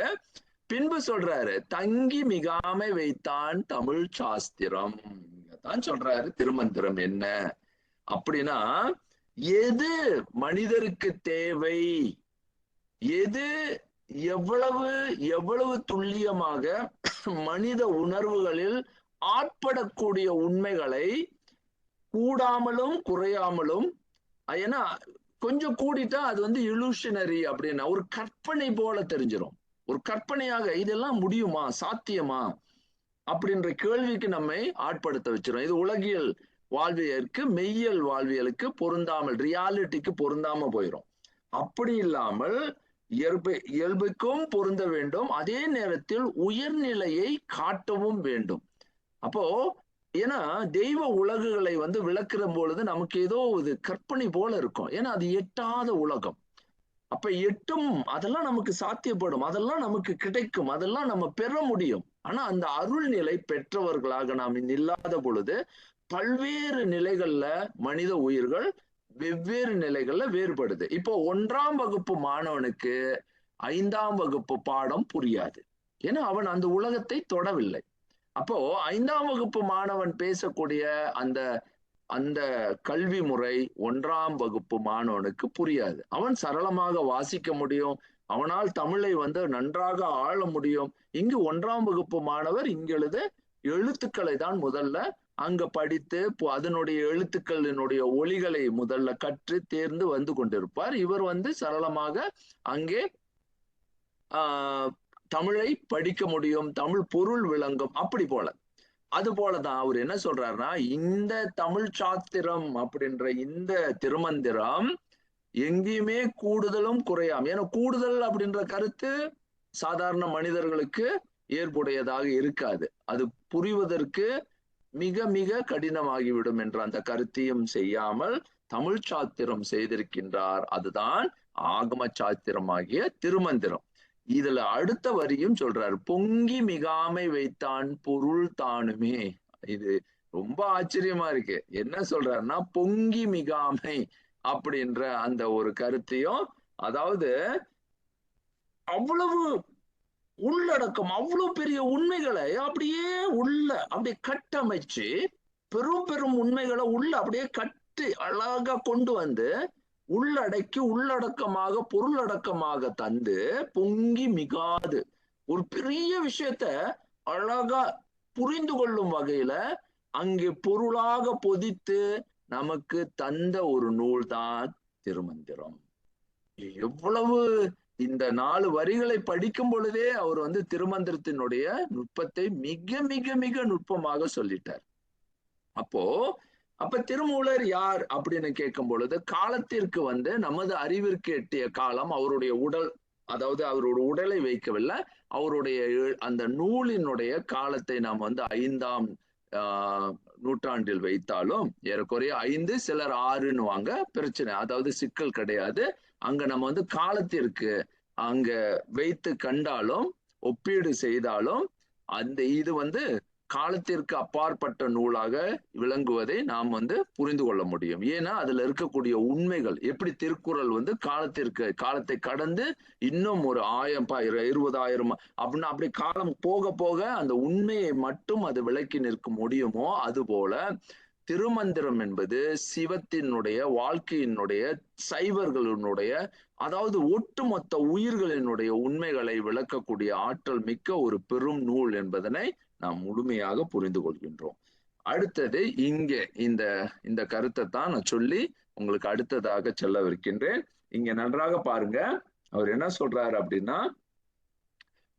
பின்பு சொல்றாரு, தங்கி மிகாமை வைத்தான் தமிழ் சாஸ்திரம் தான் சொல்றாரு. திருமந்திரம் என்ன அப்படின்னா, எது மனிதருக்கு தேவை, எது எவ்வளவு துல்லியமாக மனித உணர்வுகளில் ஆட்படக்கூடிய உண்மைகளை கூடாமலும் குறையாமலும், ஏன்னா கொஞ்சம் கூடிட்டா அது வந்து இலூஷனரி அப்படின்னா ஒரு கற்பனை போல தெரிஞ்சிடும். ஒரு கற்பனையாக இதெல்லாம் முடியுமா, சாத்தியமா அப்படின்ற கேள்விக்கு நம்மை ஆட்படுத்த வச்சிடும். இது உலகியல் வாழ்வியலுக்கு, மெய்யல் வாழ்வியலுக்கு பொருந்தாமல், ரியாலிட்டிக்கு பொருந்தாம போயிடும். அப்படி இல்லாமல் இயல்புக்கும் பொருந்த வேண்டும், அதே நேரத்தில் உயர்நிலையை காட்டவும் வேண்டும். அப்போ ஏன்னா தெய்வ உலகுகளை வந்து விளக்குற பொழுது நமக்கு ஏதோ இது கற்பனை போல இருக்கும். ஏன்னா அது எட்டாத உலகம். அப்ப எட்டும், அதெல்லாம் நமக்கு சாத்தியப்படும், அதெல்லாம் நமக்கு கிடைக்கும், அதெல்லாம் நம்ம பெற முடியும். ஆனா அந்த அருள் நிலை பெற்றவர்களாக நாம் இல்லாத பொழுது பல்வேறு நிலைகள்ல மனித உயிர்கள் வெவ்வேறு நிலைகள்ல வேறுபடுது. இப்போ 1ஆம் வகுப்பு மாணவனுக்கு 5ஆம் வகுப்பு பாடம் புரியாது, ஏன்னா அவன் அந்த உலகத்தை தொடவில்லை. அப்போ 5ஆம் வகுப்பு மாணவன் பேசக்கூடிய அந்த அந்த கல்வி முறை 1ஆம் வகுப்பு மாணவனுக்கு புரியாது. அவன் சரளமாக வாசிக்க முடியும், அவனால் தமிழை வந்து நன்றாக ஆள முடியும். இங்கு 1ஆம் வகுப்பு மாணவர் இங்கெழுத எழுத்துக்களை தான் முதல்ல அங்க படித்து அதனுடைய எழுத்துக்களினுடைய ஒலிகளை முதல்ல கற்று தேர்ந்து வந்து கொண்டிருப்பார். இவர் வந்து சரளமாக அங்கே தமிழை படிக்க முடியும், தமிழ் பொருள் விளங்கும், அப்படி போல. அது போலதான் அவர் என்ன சொல்றாருன்னா, இந்த தமிழ் சாத்திரம் அப்படின்ற இந்த திருமந்திரம் எங்கேயுமே கூடுதலும் குறையாம, ஏன்னா கூடுதல் அப்படின்ற கருத்து சாதாரண மனிதர்களுக்கு ஏற்புடையதாக இருக்காது. அது புரிவதற்கு மிக மிக கடினமாகிவிடும் என்ற அந்த கருத்தையும் செய்யாமல் தமிழ் சாத்திரம் செய்திருக்கின்றார். அதுதான் ஆகம சாத்திரமாகிய திருமந்திரம். இதுல அடுத்த வரியும் சொல்றாரு, பொங்கி மிகாமை வைத்தான் பொருள் தானுமே. இது ரொம்ப ஆச்சரியமா இருக்கு. என்ன சொல்றாருன்னா, பொங்கி மிகாமை அப்படின்ற அந்த ஒரு கருத்தையும், அதாவது அவ்வளவு உள்ளடக்கம், அவ்வளவு பெரிய உண்மைகளை அப்படியே அப்படியே கட்டமைச்சு பெரும் பெரும் உண்மைகளை அப்படியே கட்டி அழகா கொண்டு வந்து உள்ளடக்கி உள்ளடக்கமாக பொருளடக்கமாக தந்து பொங்கி மிகாது ஒரு பெரிய விஷயத்த அழகா புரிந்து கொள்ளும் வகையில அங்கே பொருளாக பொதித்து நமக்கு தந்த ஒரு நூல் தான் திருமந்திரம். எவ்வளவு இந்த 4 வரிகளை படிக்கும் பொழுதே அவர் வந்து திருமந்திரத்தினுடைய நுட்பத்தை மிக மிக மிக நுட்பமாக சொல்லிட்டார். அப்ப திருமூலர் யார் அப்படின்னு கேட்கும் பொழுது, காலத்திற்கு வந்து நமது அறிவிற்கு எட்டிய காலம் அவருடைய உடல், அதாவது அவருடைய உடலை வைக்கவில்லை, அவருடைய அந்த நூலினுடைய காலத்தை நாம் வந்து 5ஆம் நூற்றாண்டில் வைத்தாலும் ஏறக்குறைய 5, சிலர் 6ன்னுவாங்க, பிரச்சனை, அதாவது சிக்கல் கிடையாது. அங்க நம்ம வந்து காலத்திற்கு அங்க வைத்து கண்டாலும் ஒப்பீடு செய்தாலும் இது வந்து காலத்திற்கு அப்பாற்பட்ட நூலாக விளங்குவதை நாம் வந்து புரிந்து கொள்ள முடியும். ஏன்னா அதுல இருக்கக்கூடிய உண்மைகள் எப்படி திருக்குறள் வந்து காலத்தை கடந்து இன்னும் ஒரு 1000 20,000 அப்படின்னா அப்படி காலம் போக போக அந்த உண்மையை மட்டும் அது விளக்கி நிற்க முடியுமோ, அது போல திருமந்திரம் என்பது சிவத்தினுடைய வாழ்க்கையினுடைய சைவர்களினுடைய, அதாவது ஒட்டுமொத்த உயிர்களினுடைய உண்மைகளை விளக்கக்கூடிய ஆற்றல் மிக்க ஒரு பெரும் நூல் என்பதனை நாம் முழுமையாக புரிந்து கொள்கின்றோம். அடுத்தது இங்கே இந்த கருத்தை தான் நான் சொல்லி உங்களுக்கு அடுத்ததாக செல்லவிருக்கின்றேன். இங்க நன்றாக பாருங்க, அவர் என்ன சொல்றாரு அப்படின்னா,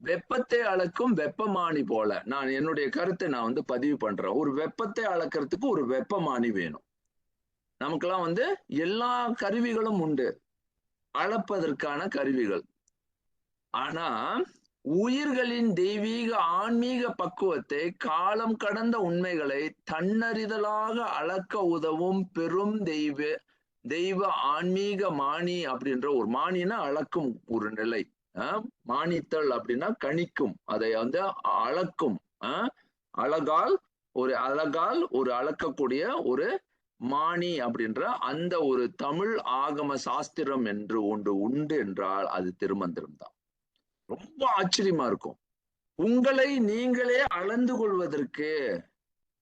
வெப்பத்தை அளக்கும் வெப்பமானி போல, நான் என்னுடைய கருத்தை நான் வந்து பதிவு பண்றேன். ஒரு வெப்பத்தை அளக்கிறதுக்கு ஒரு வெப்பமானி வேணும். நமக்கெல்லாம் வந்து எல்லா கருவிகளும் உண்டு, அளப்பதற்கான கருவிகள். ஆனா உயிர்களின் தெய்வீக ஆன்மீக பக்குவத்தை, காலம் கடந்த உண்மைகளை தன்னறிதலாக அளக்க உதவும் பெரும் தெய்வ ஆன்மீக மானி அப்படின்ற ஒரு மானினா அளக்கும் ஒரு நிலை, மானித்தல் அப்படின்னா கணிக்கும், அதை வந்து அளக்கும், அழகால் ஒரு அளக்கக்கூடிய ஒரு மானி அப்படின்ற அந்த ஒரு தமிழ் ஆகம சாஸ்திரம் என்று ஒன்று உண்டு என்றால் அது திருமந்திரம் தான். ரொம்ப ஆச்சரியமா இருக்கும். உங்களை நீங்களே அளந்து கொள்வதற்கு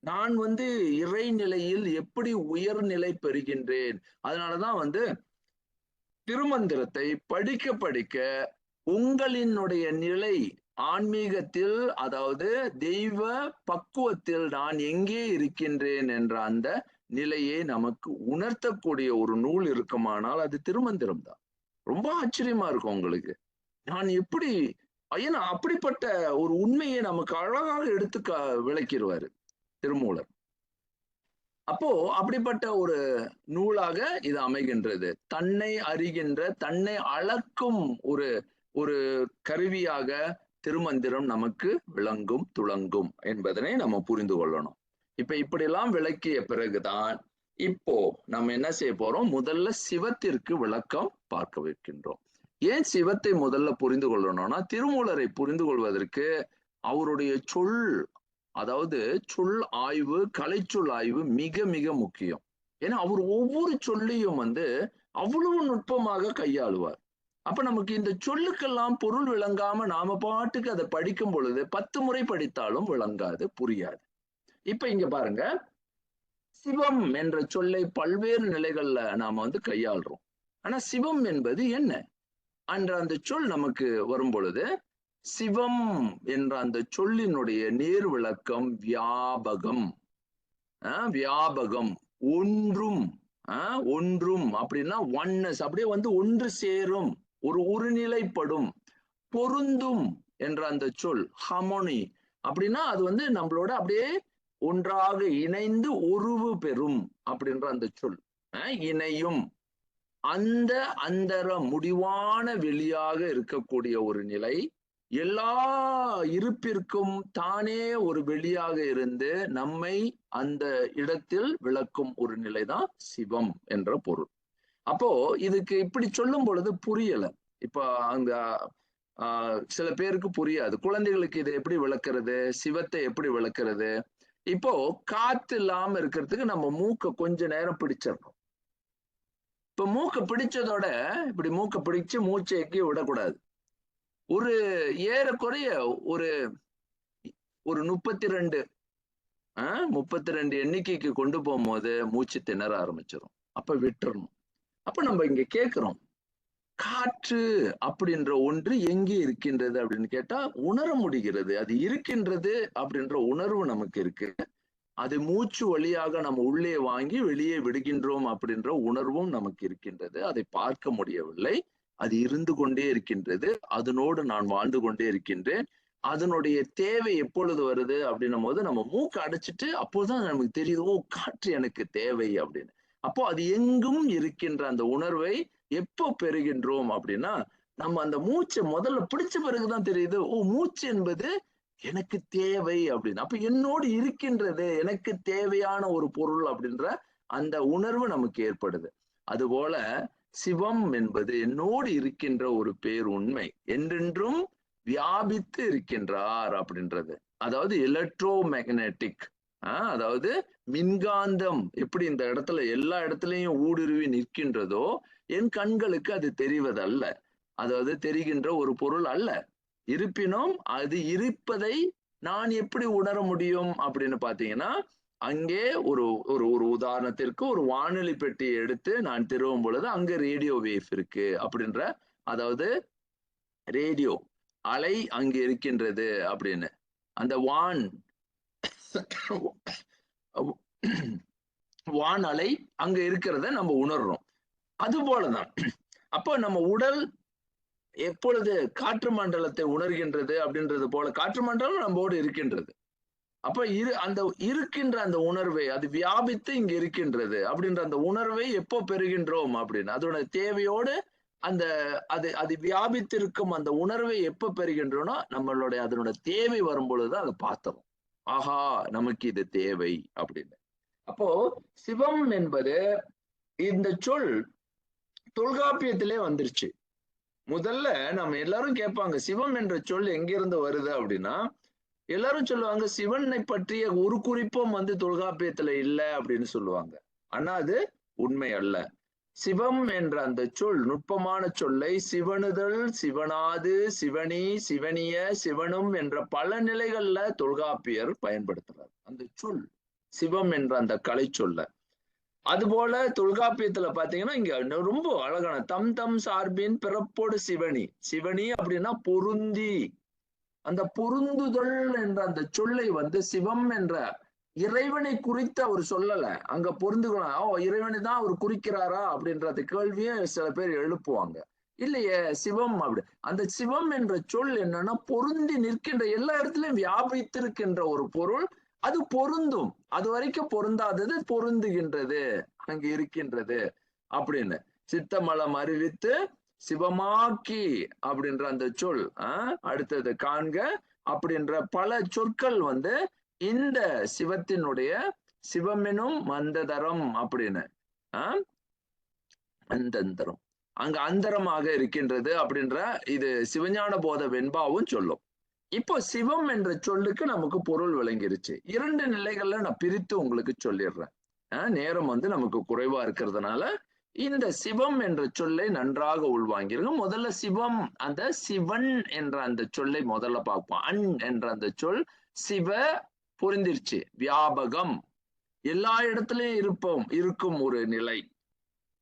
நான் வந்து இறைநிலையில் எப்படி உயர்நிலை பெறுகின்றேன். அதனாலதான் வந்து திருமந்திரத்தை படிக்க படிக்க உங்களினுடைய நிலை ஆன்மீகத்தில், அதாவது தெய்வ பக்குவத்தில் நான் எங்கே இருக்கின்றேன் என்ற அந்த நிலையை நமக்கு உணர்த்தக்கூடிய ஒரு நூல் இருக்குமானால் அது திருமந்திரம் தான். ரொம்ப ஆச்சரியமா இருக்கும் உங்களுக்கு. நான் எப்படி, ஏன்னா அப்படிப்பட்ட ஒரு உண்மையை நமக்கு அழகாக எடுத்து விளக்கிடுவாரு திருமூலர். அப்போ அப்படிப்பட்ட ஒரு நூலாக இது அமைகின்றது. தன்னை அறிகின்ற, தன்னை அளக்கும் ஒரு கருவியாக திருமந்திரம் நமக்கு விளங்கும் துளங்கும் என்பதனை நம்ம புரிந்து கொள்ளணும். இப்ப இப்படியெல்லாம் விளக்கிய பிறகுதான் இப்போ நம்ம என்ன செய்ய போறோம், முதல்ல சிவத்திற்கு விளக்கம் பார்க்க வைக்கின்றோம். ஏன் சிவத்தை முதல்ல புரிந்து கொள்ளணும்னா, திருமூலரை புரிந்து கொள்வதற்கு அவருடைய அதாவது சொல் ஆய்வு, கலைச்சொல் ஆய்வு மிக மிக முக்கியம். ஏன்னா அவர் ஒவ்வொரு சொல்லையும் வந்து அவ்வளவு நுட்பமாக கையாளுவார். அப்ப நமக்கு இந்த சொல்லுக்கெல்லாம் பொருள் விளங்காம நாம பாட்டுக்கு அதை படிக்கும் பொழுது 10 முறை படித்தாலும் விளங்காது, புரியாது. இப்ப இங்க பாருங்க, சிவம் என்ற சொல்லை பல்வேறு நிலைகள்ல நாம வந்து கையாளுறோம். ஆனா சிவம் என்பது என்ன? என்ற அந்த சொல் நமக்கு வரும் பொழுது சிவம் என்ற அந்த சொல்லினுடைய நேர் விளக்கம் வியாபகம். வியாபகம், ஒன்றும். ஒன்றும் அப்படின்னா ஒன்னஸ், அப்படியே ஒன்று சேரும், ஒரு ஒருநிலைப்படும். பொருந்தும் என்ற அந்த சொல் ஹார்மோனி அப்படின்னா அது நம்மளோட அப்படியே ஒன்றாக இணைந்து உருவு பெறும் அப்படின்ற அந்த சொல். இணையும், அந்த அந்தர முடிவான வெளியாக இருக்கக்கூடிய ஒரு நிலை, எல்லா இருப்பிற்கும் தானே ஒரு வெளியாக இருந்து நம்மை அந்த இடத்தில் விளக்கும் ஒரு நிலைதான் சிவம் என்ற பொருள். அப்போ இதுக்கு இப்படி சொல்லும் பொழுது புரியல. இப்ப அங்க சில பேருக்கு புரியாது. குழந்தைகளுக்கு இதை எப்படி விளக்குறது, சிவத்தை எப்படி விளக்குறது? இப்போ காத்து இல்லாம இருக்கிறதுக்கு நம்ம மூக்க கொஞ்ச நேரம் பிடிச்சிடணும். இப்ப மூக்க பிடிச்சதோட இப்படி மூக்க பிடிச்சு மூச்சை எக்கி விடக்கூடாது. ஒரு ஏறக்குறைய ஒரு 32 எண்ணிக்கைக்கு கொண்டு போகும்போது மூச்சு திணற ஆரம்பிச்சிடும். அப்ப விட்டுறணும். அப்ப நம்ம இங்க கேட்கிறோம், காற்று அப்படின்ற ஒன்று எங்கே இருக்கின்றது அப்படின்னு கேட்டா உணர முடிகிறது. அது இருக்கின்றது அப்படின்ற உணர்வு நமக்கு இருக்கு. அது மூச்சு வழியாக நம்ம உள்ளே வாங்கி வெளியே விடுகின்றோம் அப்படின்ற உணர்வும் நமக்கு இருக்கின்றது. அதை பார்க்க முடியவில்லை, அது இருந்து கொண்டே இருக்கின்றது. அதனோடு நான் வாழ்ந்து கொண்டே இருக்கின்றேன். அதனுடைய தேவை எப்பொழுது வருது அப்படின்னும் போது நம்ம மூக்கு அடைச்சிட்டு அப்போதான் நமக்கு தெரியுது, ஓ காற்று எனக்கு தேவை அப்படின்னு. அப்போ அது எங்கும் இருக்கின்ற அந்த உணர்வை எப்போ பெறுகின்றோம் அப்படின்னா நம்ம அந்த மூச்சை முதல்ல பிடிச்ச பிறகுதான் தெரியுது, ஓ மூச்சு என்பது எனக்கு தேவை அப்படின்னு. அப்ப என்னோடு இருக்கின்றது, எனக்கு தேவையான ஒரு பொருள் அப்படின்ற அந்த உணர்வு நமக்கு ஏற்படுது. அதுபோல சிவம் என்பது என்னோடு இருக்கின்ற ஒரு பேர் உண்மை, என்றென்றும் வியாபித்து இருக்கின்றார் அப்படின்றது. அதாவது எலக்ட்ரோ மேக்னெட்டிக், அதாவது மின்காந்தம் எப்படி இந்த இடத்துல எல்லா இடத்துலயும் ஊடுருவி நிற்கின்றதோ என் கண்களுக்கு அது தெரிவதல்ல, அதாவது தெரிகின்ற ஒரு பொருள் அல்ல. இருப்பினும் அது இருப்பதை நான் எப்படி உணர முடியும் அப்படின்னு பாத்தீங்கன்னா, அங்கே ஒரு ஒரு ஒரு உதாரணத்திற்கு ஒரு வானொலி பெட்டியை எடுத்து நான் திருவும் பொழுது அங்க ரேடியோ வேவ் இருக்கு அப்படின்ற, அதாவது ரேடியோ அலை அங்க இருக்கின்றது அப்படின்னு. அந்த வான் அலை அங்க இருக்கிறத நம்ம உணர்றோம். அது போலதான் அப்போ நம்ம உடல் எப்பொழுது காற்று மண்டலத்தை உணர்கின்றது அப்படின்றது போல காற்று மண்டலம் நம்மோடு இருக்கின்றது. அப்ப அந்த இருக்கின்ற அந்த உணர்வை அது வியாபித்து இங்க இருக்கின்றது அப்படின்ற அந்த உணர்வை எப்போ பெறுகின்றோம் அப்படின்னு அதோட தேவையோடு அந்த அது வியாபித்திருக்கும் அந்த உணர்வை எப்ப பெறுகின்றோம்னா நம்மளுடைய அதனோட தேவை வரும் பொழுதுதான் அதை பார்த்தோம், ஆஹா நமக்கு இது தேவை அப்படின்னு. அப்போ சிவம் என்பது இந்த சொல் தொல்காப்பியத்திலே வந்துருச்சு. முதல்ல நம்ம எல்லாரும் கேட்பாங்க சிவம் என்ற சொல் எங்கிருந்து வருது அப்படின்னா, எல்லாரும் சொல்லுவாங்க சிவனை பற்றிய ஒரு குறிப்பும் தொல்காப்பியத்துல இல்லை அப்படின்னு சொல்லுவாங்க. ஆனா அது உண்மை அல்ல. சிவம் என்ற அந்த சொல் நுட்பமான சொல்லை சிவனுதல், சிவனாது, சிவனி, சிவனிய, சிவனும் என்ற பல நிலைகள்ல தொல்காப்பியர் பயன்படுத்துறார் அந்த சொல், சிவம் என்ற அந்த கலை சொல்ல. அதுபோல தொல்காப்பியத்துல பாத்தீங்கன்னா இங்க ரொம்ப அழகான தம் தம் சார்பின் பிறப்போடு சிவனி, சிவனி அப்படின்னா பொருந்தி, அந்த பொருந்துதல் என்ற அந்த சொல்லை சிவம் என்ற இறைவனை குறித்து அவர் சொல்லல. அங்க பொருந்துக்கலாம், இறைவனை தான் அவர் குறிக்கிறாரா அப்படின்றத கேள்வியே சில பேர் எழுப்புவாங்க. இல்லையே, சிவம் அப்படி அந்த சிவம் என்ற சொல் என்னன்னா பொருந்தி நிற்கின்ற, எல்லா இடத்துலயும் வியாபித்திருக்கின்ற ஒரு பொருள். அது பொருந்தும், அது வரைக்கும் பொருந்தாதது பொருந்துகின்றது, அங்க இருக்கின்றது அப்படின்னு. சித்தமலம் அறிவித்து சிவமாக்கி அப்படின்ற அந்த சொல், அடுத்தது காண்க அப்படின்ற பல சொற்கள் இந்த சிவத்தினுடைய சிவமெனும் மந்ததரம் அப்படின்னு, மந்தந்தரம் அங்க அந்தரமாக இருக்கின்றது அப்படின்ற இது சிவஞான போத வெண்பாவும் சொல்லும். இப்போ சிவம் என்ற சொல்லுக்கு நமக்கு பொருள் விளங்கிருச்சு. 2 நிலைகள்ல நான் பிரித்து உங்களுக்கு சொல்லிடுறேன். நேரம் நமக்கு குறைவா இருக்கிறதுனால இந்த சிவம் என்ற சொல்லை நன்றாக உள்வாங்கிருங்க. முதல்ல சிவம், அந்த சிவன் என்ற அந்த சொல்லை முதல்ல பார்ப்போம். அன் என்ற அந்த சொல் சிவ பொருந்திருச்சு, வியாபகம், எல்லா இடத்துலயும் இருக்கும் ஒரு நிலை.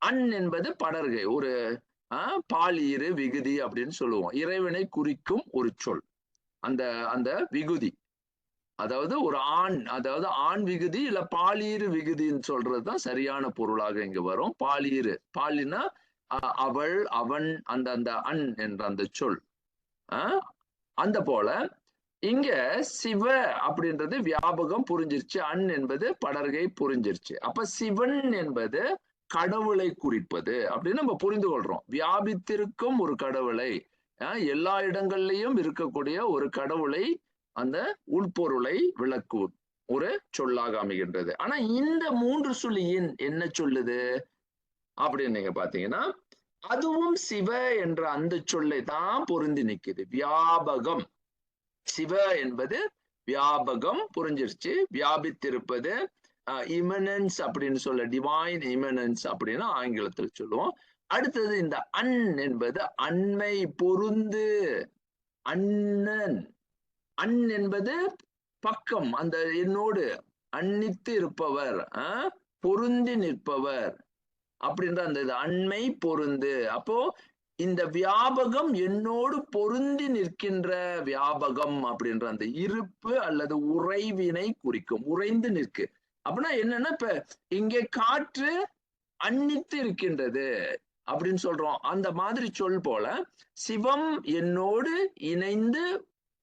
அன் என்பது படர்கை, ஒரு பாலீரு விகுதி அப்படின்னு சொல்லுவோம். இறைவனை குறிக்கும் ஒரு சொல் அந்த அந்த விகுதி. அதாவது ஒரு ஆண், அதாவது ஆண் விகுதி இல்ல பாலீரு விகுதின்னு சொல்றதுதான் சரியான பொருளாக இங்க வரும். பாலீரு, பாலினா அவள், அவன், அந்த அந்த அன் என்ற அந்த சொல். அந்த போல இங்க சிவ அப்படின்றது வியாபகம் புரிஞ்சிருச்சு, அன் என்பது படர்கை புரிஞ்சிருச்சு. அப்ப சிவன் என்பது கடவுளை குறிப்பது அப்படின்னு நம்ம புரிந்து கொள்றோம். வியாபித்திருக்கும் ஒரு கடவுளை, எல்லா இடங்கள்லயும் இருக்கக்கூடிய ஒரு கடவுளை, அந்த உள்பொருளை விளக்கும் ஒரு சொல்லாக அமைகின்றது. ஆனா இந்த 3 சுழியின் என்ன சொல்லுது அப்படின்னு நீங்க பாத்தீங்கன்னா, அதுவும் சிவ என்ற அந்த சொல்லை தான் பொருந்தி நிக்குது. வியாபகம், சிவ என்பது வியாபகம் புரிஞ்சிருச்சு, வியாபித்திருப்பது. இமனன்ஸ் அப்படின்னு சொல்ல, டிவைன் இமனன்ஸ் அப்படின்னு ஆங்கிலத்தில் சொல்லுவோம். அடுத்தது இந்த அன் என்பது அண்மை, பொருந்து, அண்ணன். அன் என்பது பக்கம், அந்த என்னோடு அன்னித்து இருப்பவர், பொருந்தி நிற்பவர் அப்படின்ற அந்த அண்மை பொருந்து. அப்போ இந்த வியாபகம் என்னோடு பொருந்தி நிற்கின்ற வியாபகம் அப்படின்ற அந்த இருப்பு அல்லது உறைவினை குறிக்கும். உறைந்து நிற்கு அப்படின்னா என்னன்னா, இப்ப இங்கே காற்று அன்னித்து இருக்கின்றது அப்படின்னு சொல்றோம். அந்த மாதிரி சொல் போல சிவம் என்னோடு இணைந்து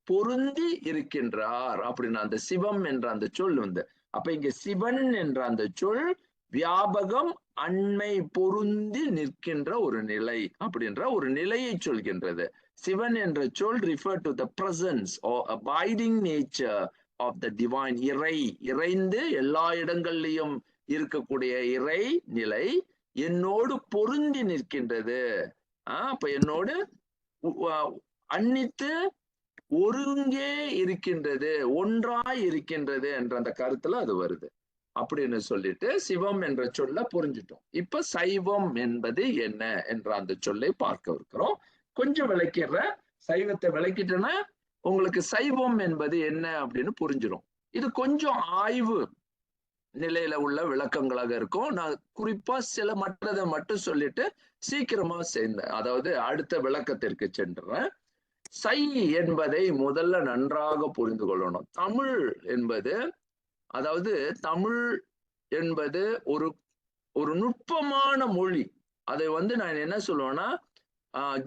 பொருந்தி இருக்கின்றார் அப்படின்னு அந்த சிவம் என்ற அந்த சொல் வந்து. அப்ப இங்க சிவன் என்ற அந்த சொல் வியாபகம் அண்மை பொருந்தி நிற்கின்ற ஒரு நிலை அப்படின்ற ஒரு நிலையை சொல்கின்றது. சிவன் என்ற சொல் refer to the presence or abiding nature of the divine. இறை, இறைந்து எல்லா இடங்கள்லையும் இருக்கக்கூடிய இறை நிலை என்னோடு பொருந்தி நிற்கின்றது. அப்ப என்னோடு அன்னித்து ஒருங்கே இருக்கின்றது, ஒன்றாய் இருக்கின்றது என்ற அந்த கருத்துல அது வருது அப்படின்னு சொல்லிட்டு சிவம் என்ற சொல்ல புரிஞ்சுட்டோம். இப்ப சைவம் என்பது என்ன என்ற அந்த சொல்லை பார்க்க இருக்கிறோம். கொஞ்சம் விளக்கிடுற, சைவத்தை விளக்கிட்டேன்னா உங்களுக்கு சைவம் என்பது என்ன அப்படின்னு புரிஞ்சிடும். இது கொஞ்சம் ஆய்வு நிலையில உள்ள விளக்கங்களாக இருக்கும். நான் குறிப்பா சில மற்றதை மட்டும் சொல்லிட்டு சீக்கிரமா சேர்ந்தேன், அதாவது அடுத்த விளக்கத்திற்கு சென்றேன். சை என்பதை முதல்ல நன்றாக புரிந்து கொள்ளணும். தமிழ் என்பது, அதாவது தமிழ் என்பது ஒரு ஒரு நுட்பமான மொழி. அதை வந்து நான் என்ன சொல்லுவேன்னா,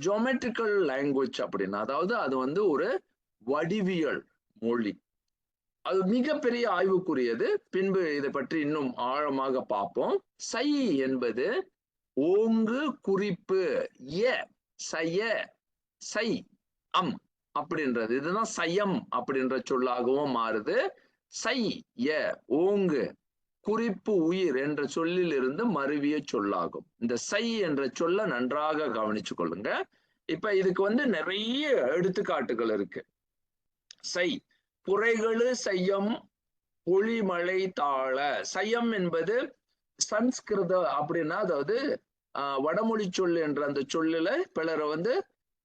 ஜியோமெட்ரிக்கல் லாங்குவேஜ் அப்படின்னா, அதாவது அது வந்து ஒரு வடிவியல் மொழி. அது மிகப்பெரிய ஆய்வுக்குரியது. பின்பு இதை பற்றி இன்னும் ஆழமாக பார்ப்போம். சை என்பது ஓங்கு குறிப்பு, சய, சை, அம் அப்படின்றது, இதுதான் சயம் அப்படின்ற சொல்லாகவும் மாறுது. சை, ஓங்கு, குறிப்பு, உயிர் என்ற சொல்லில் இருந்து மருவிய சொல்லாகும். இந்த சை என்ற சொல்ல நன்றாக கவனிச்சு கொள்ளுங்க. இப்ப இதுக்கு வந்து நிறைய எடுத்துக்காட்டுகள் இருக்கு. சை, புரைகளு சையம், பொழிமழை தாழ. சையம் என்பது சம்ஸ்கிருத அப்படின்னா, அதாவது வடமொழி சொல் என்ற அந்த சொல்லில பிறரை வந்து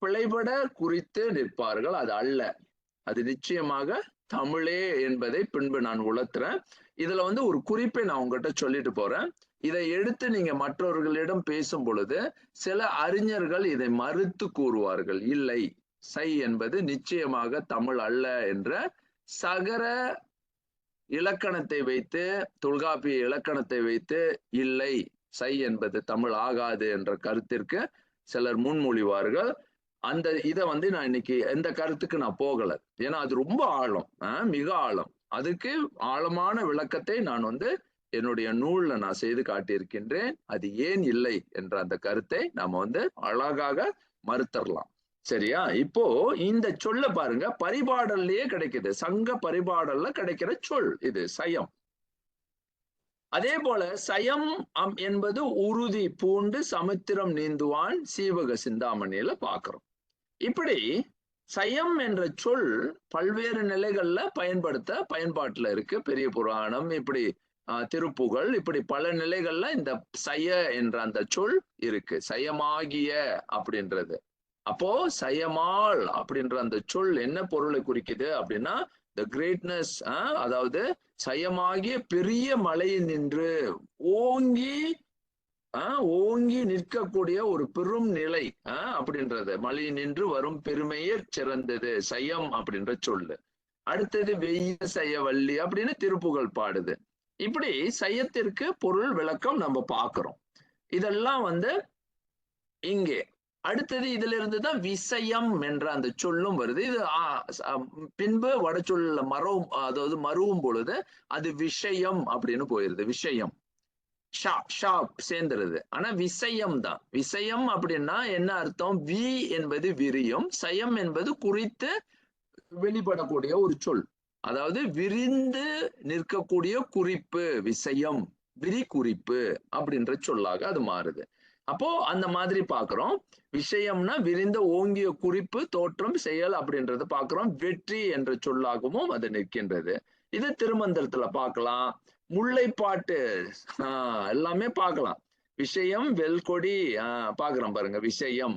பிழைபட குறித்து நிற்பார்கள். அது அல்ல, அது நிச்சயமாக தமிழே என்பதை பின்பு நான் உணர்த்துறேன். இதுல வந்து ஒரு குறிப்பை நான் உங்ககிட்ட சொல்லிட்டு போறேன். இதை எடுத்து நீங்க மற்றவர்களிடம் பேசும் பொழுது சில அறிஞர்கள் இதை மறுத்து கூறுவார்கள். இல்லை, சை என்பது நிச்சயமாக தமிழ் அல்ல என்ற சகர இலக்கணத்தை வைத்து, தொல்காப்பிய இலக்கணத்தை வைத்து, இல்லை, சை என்பது தமிழ் ஆகாது என்ற கருத்திற்கு சிலர் முன்மொழிவார்கள். அந்த இதை வந்து நான் இன்னைக்கு எந்த கருத்துக்கு நான் போகல, ஏன்னா அது ரொம்ப ஆழம், மிக ஆழம். அதுக்கு ஆழமான விளக்கத்தை நான் வந்து என்னுடைய நூல்ல நான் செய்து காட்டியிருக்கின்றேன். அது ஏன் இல்லை என்ற அந்த கருத்தை நாம வந்து அழகாக மறுத்தரலாம். சரியா? இப்போ இந்த சொல்ல பாருங்க, பரிபாடல்லையே கிடைக்குது. சங்க பரிபாடல்ல கிடைக்கிற சொல் இது சயம். அதே போல சயம் என்பது உறுதி பூண்டு சமுத்திரம் நீந்துவான் சீவக சிந்தாமணியில பாக்குறோம். இப்படி சயம் என்ற சொல் பல்வேறு நிலைகள்ல பயன்பாட்டுல இருக்கு. பெரிய புராணம், இப்படி திருப்புகழ், இப்படி பல நிலைகள்ல இந்த சய என்ற அந்த சொல் இருக்கு. சயமாகிய அப்படின்றது. அப்போ சயமாள் அப்படின்ற அந்த சொல் என்ன பொருளை குறிக்குது அப்படின்னா, த கிரேட்னஸ், அதாவது சயமாகிய பெரிய மலையில் நின்று ஓங்கி ஓங்கி நிற்கக்கூடிய ஒரு பெரும் நிலை அப்படின்றது. மழை நின்று வரும் பெருமையே சிறந்தது சயம் அப்படின்ற சொல்லு. அடுத்தது வெய்ய சய வள்ளி அப்படின்னு திருப்புகழ் பாடுது. இப்படி சயத்திற்கு பொருள் விளக்கம் நம்ம பார்க்கிறோம். இதெல்லாம் இங்கே அடுத்தது இதுல இருந்துதான் விசயம் என்ற அந்த சொல்லும் வருது. இது பின்பு வட சொல்ல மறவும், அதாவது மறுவும் பொழுது அது விஷயம் அப்படின்னு போயிருது. விஷயம் சேர்ந்துருது. ஆனா விசயம் தான். விசயம் அப்படின்னா என்ன அர்த்தம்? வி என்பது விரியும், சயம் என்பது குறித்து வெளிப்படக்கூடிய ஒரு சொல். அதாவது விரிந்து நிற்கக்கூடிய குறிப்பு விசயம், விரி குறிப்பு அப்படின்ற சொல்லாக அது மாறுது. அப்போ அந்த மாதிரி பாக்குறோம். விஷயம்னா விரிந்த ஓங்கிய குறிப்பு, தோற்றம், செயல் அப்படின்றத பாக்குறோம். வெற்றி என்ற சொல்லாகவும் அது நிற்கின்றது. இது திருமந்திரத்துல பார்க்கலாம். முல்லைப்பாட்டு எல்லாமே பார்க்கலாம். விஷயம் வெல்கொடி பாக்குறோம் பாருங்க. விஷயம்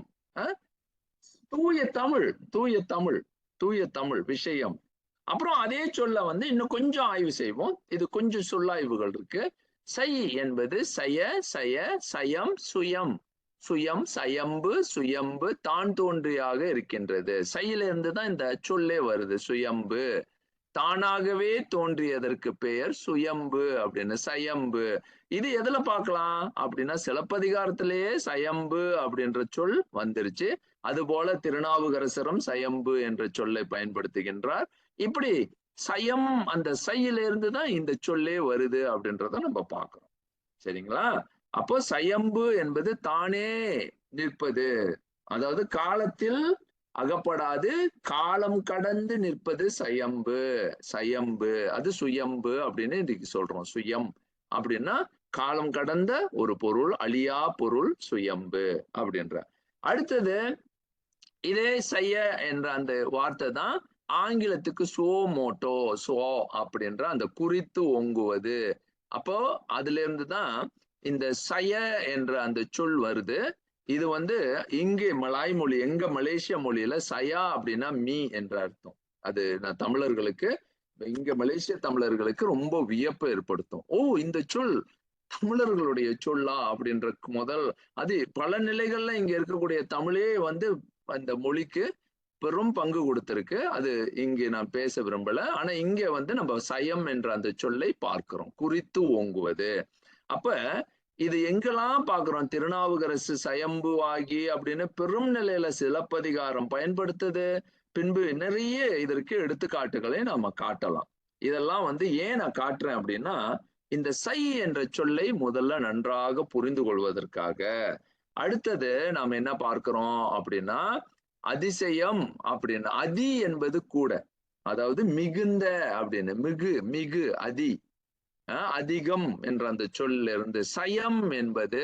தூய தமிழ், தூய தமிழ், தூய தமிழ் விஷயம். அப்புறம் அதே சொல்ல இன்னும் கொஞ்சம் ஆய்வு செய்வோம். இது கொஞ்சம் சொல்லாய்வுகள் இருக்கு. சை என்பது சய, சய, சயம், சுயம், சுயம், சயம்பு, சுயம்பு, தான் தோன்றியாக இருக்கின்றது. சையிலிருந்து தான் இந்த சொல்லே வருது. சுயம்பு தானாகவே தோன்றியதற்கு பெயர் சுயம்பு அப்படின்னு. சயம்பு இது எதுல பார்க்கலாம் அப்படின்னா சிலப்பதிகாரத்திலேயே சயம்பு அப்படின்ற சொல் வந்துருச்சு. அது போல திருநாவுக்கரசரும் சயம்பு என்ற சொல்லை பயன்படுத்துகின்றார். இப்படி சயம் அந்த சையிலிருந்து தான் இந்த சொல்லே வருது அப்படின்றத நம்ம பார்க்கிறோம். சரிங்களா? அப்போ சயம்பு என்பது தானே நிற்பது, அதாவது காலத்தில் அகப்படாது காலம் கடந்து நிற்பது சயம்பு. சயம்பு அது சுயம்பு அப்படின்னு இன்னைக்கு சொல்றோம். சுயம் அப்படின்னா காலம் கடந்த ஒரு பொருள், அழியா பொருள் சுயம்பு அப்படின்ற. அடுத்தது இதே செய்ய என்ற அந்த வார்த்தை தான் ஆங்கிலத்துக்கு சோ மோட்டோ, சோ அப்படின்ற அந்த குறித்து ஓங்குவது. அப்போ அதுல இருந்துதான் இந்த சய என்ற அந்த சொல் வருது. இது இங்கே மலாய் மொழி, எங்க மலேசிய மொழியில சயா அப்படின்னா மீ என்ற அர்த்தம். அது நான் தமிழர்களுக்கு, இங்க மலேசிய தமிழர்களுக்கு ரொம்ப வியப்பை ஏற்படுத்தும். ஓ, இந்த சொல் தமிழர்களுடைய சொல்லா அப்படின்ற முதல். அது பல நிலைகள்ல இங்க இருக்கக்கூடிய தமிழே அந்த மொழிக்கு பெரும் பங்கு கொடுத்திருக்கு. அது இங்கே நான் பேச விரும்பல. ஆனா இங்க நம்ம சயம் என்ற அந்த சொல்லை பார்க்கிறோம், குறித்து ஓங்குவது. அப்ப இது எங்கெல்லாம் பாக்குறோம்? திருநாவுக்கரசு சயம்பு ஆகி அப்படின்னு பெரும் நிலையில சிலப்பதிகாரம் பயன்படுத்துது. பின்பு நிறைய இதற்கு எடுத்துக்காட்டுகளை நாம காட்டலாம். இதெல்லாம் ஏன் நான் காட்டுறேன் அப்படின்னா, இந்த சை என்ற சொல்லை முதல்ல நன்றாக புரிந்து கொள்வதற்காக. அடுத்தது நாம் என்ன பார்க்கிறோம் அப்படின்னா, அதிசயம் அப்படின்னு. அதி என்பது கூட, அதாவது மிகுந்த அப்படின்னு. மிகு, மிகு, அதி, அதிகம் என்ற அந்த சொல்ல இருந்து. சயம் என்பது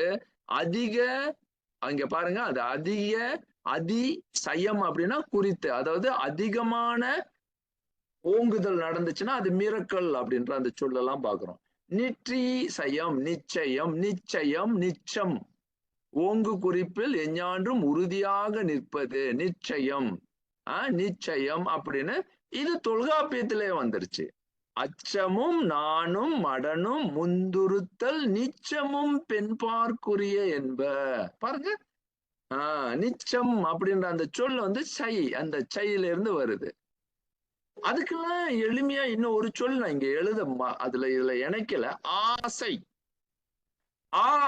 அதிக, அங்க பாருங்க, அது அதிக, அதி சயம் அப்படின்னா குறித்து, அதாவது அதிகமான ஓங்குதல் நடந்துச்சுன்னா அது மிரக்கல் அப்படின்ற அந்த சொல்லலாம் பாக்குறோம். நிற்றி சயம், நிச்சயம், நிச்சயம், நிச்சம், ஓங்கு குறிப்பில் எஞ்ஞான்றும் உறுதியாக நிற்பது நிச்சயம். நிச்சயம் அப்படின்னு இது தொல்காப்பியத்திலே வந்துருச்சு. அச்சமும் நானும் மடனும் முந்துறுத்தல் நிச்சமும் பெண்பார்க்குரிய என்ப. பாருங்க, நிச்சம் அப்படின்ற அந்த சொல் சை, அந்த சையில இருந்து வருது. அதுக்கெல்லாம் எளிமையா இன்னும் ஒரு சொல் நான் இங்க இதுல இணைக்கல. ஆசை.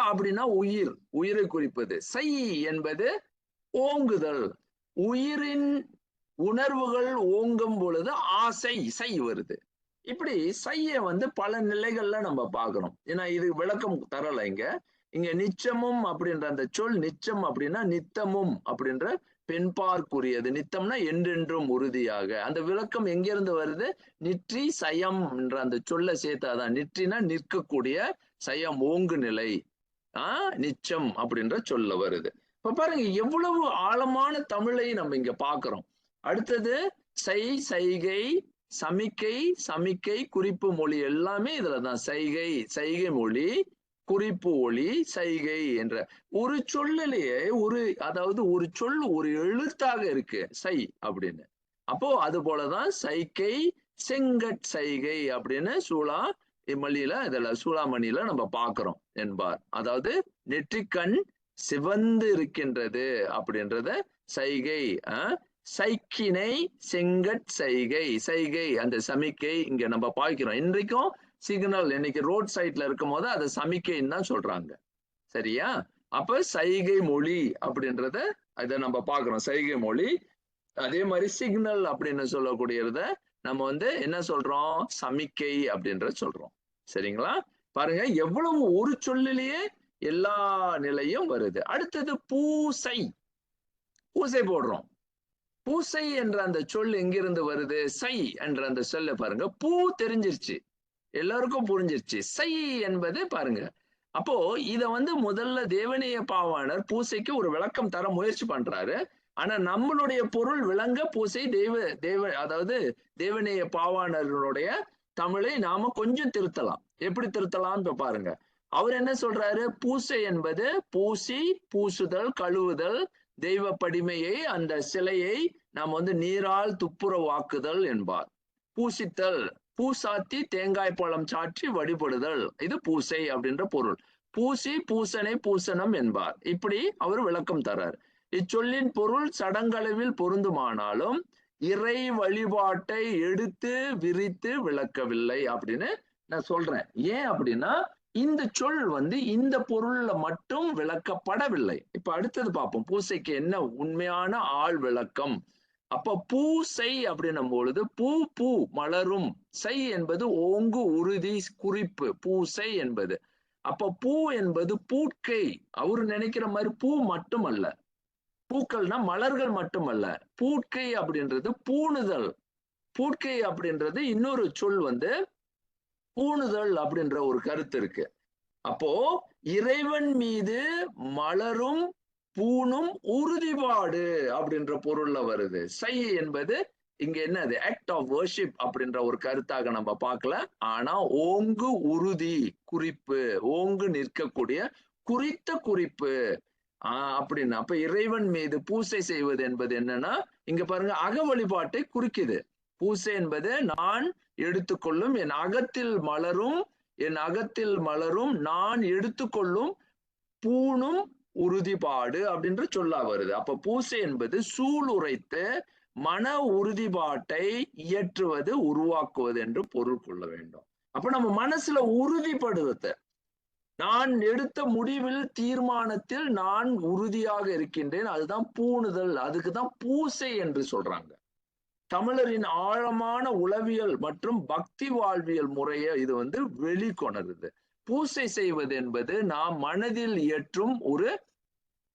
அப்படின்னா உயிர், உயிரை குறிப்பது. சை என்பது ஓங்குதல், உயிரின் உணர்வுகள் ஓங்கும் பொழுது ஆசை, சை வருது. இப்படி சைய பல நிலைகள்ல நம்ம பார்க்கிறோம். ஏன்னா இது விளக்கம் தரல இங்க நிச்சமும் அப்படின்ற அந்த சொல், நிச்சம் அப்படின்னா நித்தமும் அப்படின்ற பெண்பார்க்குரியது. நித்தம்னா என்றென்றும் உறுதியாக. அந்த விளக்கம் எங்கிருந்து வருது? நிற்றி சயம் என்ற அந்த சொல்ல சேர்த்தாதான். நிற்றினா நிற்கக்கூடிய, சயம் ஓங்கு நிலை, நிச்சம் அப்படின்ற சொல்ல வருது. இப்ப பாருங்க எவ்வளவு ஆழமான தமிழை நம்ம இங்க பாக்குறோம். அடுத்தது சை, சைகை, சமிக்கை, சமிக்கை, குறிப்பு மொழி எல்லாமே இதுலதான். சைகை, சைகை மொழி, குறிப்பு ஒளி, சைகை என்ற ஒரு சொல்லிலேயே அதாவது ஒரு சொல் ஒரு எழுத்தாக இருக்கு சை அப்படின்னு. அப்போ அது போலதான் சைக்கை, செங்கட் சைகை அப்படின்னு சூழா மொழியில இதுல சூளாமணியில நம்ம பார்க்கிறோம் என்பார். அதாவது நெற்றிக்கண் சிவந்து இருக்கின்றது அப்படின்றத சைகை, சைக்கினை செங்கட் சைகை, சைகை அந்த சமிக்கை இங்க நம்ம பார்க்கிறோம். இன்றைக்கும் சிக்னல் இன்னைக்கு ரோட் சைட்ல இருக்கும் போது அதை சமிக்கைன்னு தான் சொல்றாங்க. சரியா? அப்ப சைகை மொழி அப்படின்றத இதை நம்ம பார்க்கிறோம். சைகை மொழி. அதே மாதிரி சிக்னல் அப்படின்னு சொல்லக்கூடியத நம்ம வந்து என்ன சொல்றோம்? சமிக்கை அப்படின்ற சொல்றோம். சரிங்களா? பாருங்க எவ்வளவு ஒரு சொல்லிலேயே எல்லா நிலையும் வருது. அடுத்தது பூசை. பூசை போடுறோம். பூசை என்ற அந்த சொல் எங்கிருந்து வருது? சை என்ற அந்த சொல்ல பாருங்க. பூ தெரிஞ்சிருச்சு, எல்லாருக்கும் புரிஞ்சிருச்சு. சை என்பது பாருங்க. அப்போ இத வந்து முதல்ல தேவநேய பாவாணர் பூசைக்கு ஒரு விளக்கம் தர முயற்சி பண்றாரு. ஆனா நம்மளுடைய பொருள் விளங்க பூசை அதாவது தேவநேய பாவாணர்களுடைய தமிழை நாம கொஞ்சம் திருத்தலாம். எப்படி திருத்தலாம் இப்ப பாருங்க. அவர் என்ன சொல்றாரு? பூசை என்பது பூசி, பூசுதல், கழுவுதல், தெய்வ படிமையை அந்த சிலையை நாம் வந்து நீரால் துப்புரவாக்குதல் என்பார். பூசித்தல், பூசாத்தி தேங்காய் பழம் சாற்றி வழிபடுதல், இது பூசை அப்படின்ற பொருள். பூசி, பூசனை, பூசணம் என்பார். இப்படி அவர் விளக்கம் தர்றார். இச்சொல்லின் பொருள் சடங்களவில் பொருந்துமானாலும் இறை வழிபாட்டை எடுத்து விரித்து விளக்கவில்லை அப்படின்னு நான் சொல்றேன். ஏன் அப்படின்னா இந்த சொல் வந்து இந்த பொருள்ல மட்டும் விளக்கப்படவில்லை. இப்ப அடுத்தது பார்ப்போம். பூசைக்கு என்ன உண்மையான ஆள் விளக்கம். அப்ப பூசை அப்படின்னும் பொழுது பூ பூ மலரும், சை என்பது ஓங்கு உறுதி குறிப்பு, பூசை என்பது. அப்ப பூ என்பது பூட்கை. அவரு நினைக்கிற மாதிரி பூ மட்டும் அல்ல, பூக்கள்னா மலர்கள் மட்டுமல்ல. பூட்கை அப்படின்றது பூணுதல். பூட்கை அப்படின்றது இன்னொரு சொல் வந்து பூணுதல் அப்படின்ற ஒரு கருத்து இருக்கு. அப்போ இறைவன் மீது மலரும் பூணும் உறுதிப்பாடு அப்படின்ற பொருள்ல வருது. சை என்பது இங்க என்னது? ஆக்ட் ஆஃப் வர்ஷிப் அப்படின்ற ஒரு கருத்தாக நம்ம பார்க்கல. ஆனா ஓங்கு உறுதி குறிப்பு, ஓங்கு நிற்கக்கூடிய குறித்த குறிப்பு அப்படின்னு. அப்ப இறைவன் மீது பூசை செய்வது என்பது என்னன்னா இங்க பாருங்க அக வழிபாட்டை குறிக்குது. பூசை என்பது நான் எடுத்துக்கொள்ளும் என் அகத்தில் மலரும் நான் எடுத்துக்கொள்ளும் பூணும் உறுதிப்பாடு அப்படின்ற சொல்லா வருது. அப்ப பூசை என்பது சூளுரைத்து மன உறுதிப்பாட்டை இயற்றுவது, உருவாக்குவது என்று பொருள் கொள்ள வேண்டும். அப்ப நம்ம மனசுல உறுதிப்படுவத, நான் எடுத்த முடிவில் தீர்மானத்தில் நான் உறுதியாக இருக்கின்றேன், அதுதான் பூணுதல். அதுக்குதான் பூசை என்று சொல்றாங்க. தமிழரின் ஆழமான உளவியல் மற்றும் பக்தி வாழ்வியல் முறையை இது வந்து வெளிக்கொணருது. பூசை செய்வது என்பது நாம் மனதில் இயற்றும் ஒரு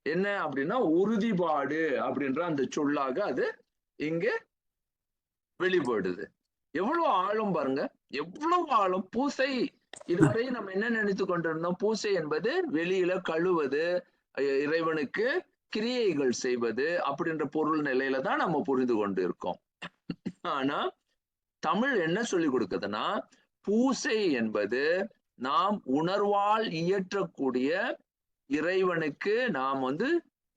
என்ன அப்படின்னா உறுதிப்பாடு அப்படின்ற அந்த சொல்லாக அது இங்க வெளிப்படுது. எவ்வளவு ஆழம் பாருங்க, எவ்வளவு ஆழம். பூசை இதுவரை நம்ம என்ன நினைத்து கொண்டிருந்தோம்? பூசை என்பது வெளியில கழுவது, இறைவனுக்கு கிரியைகள் செய்வது அப்படின்ற பொருள் நிலையில தான் நம்ம புரிந்து கொண்டு இருக்கோம். ஆனா தமிழ் என்ன சொல்லி கொடுக்குதுன்னா பூசை என்பது நாம் உணர்வால் இயற்றக்கூடிய இறைவனுக்கு நாம் வந்து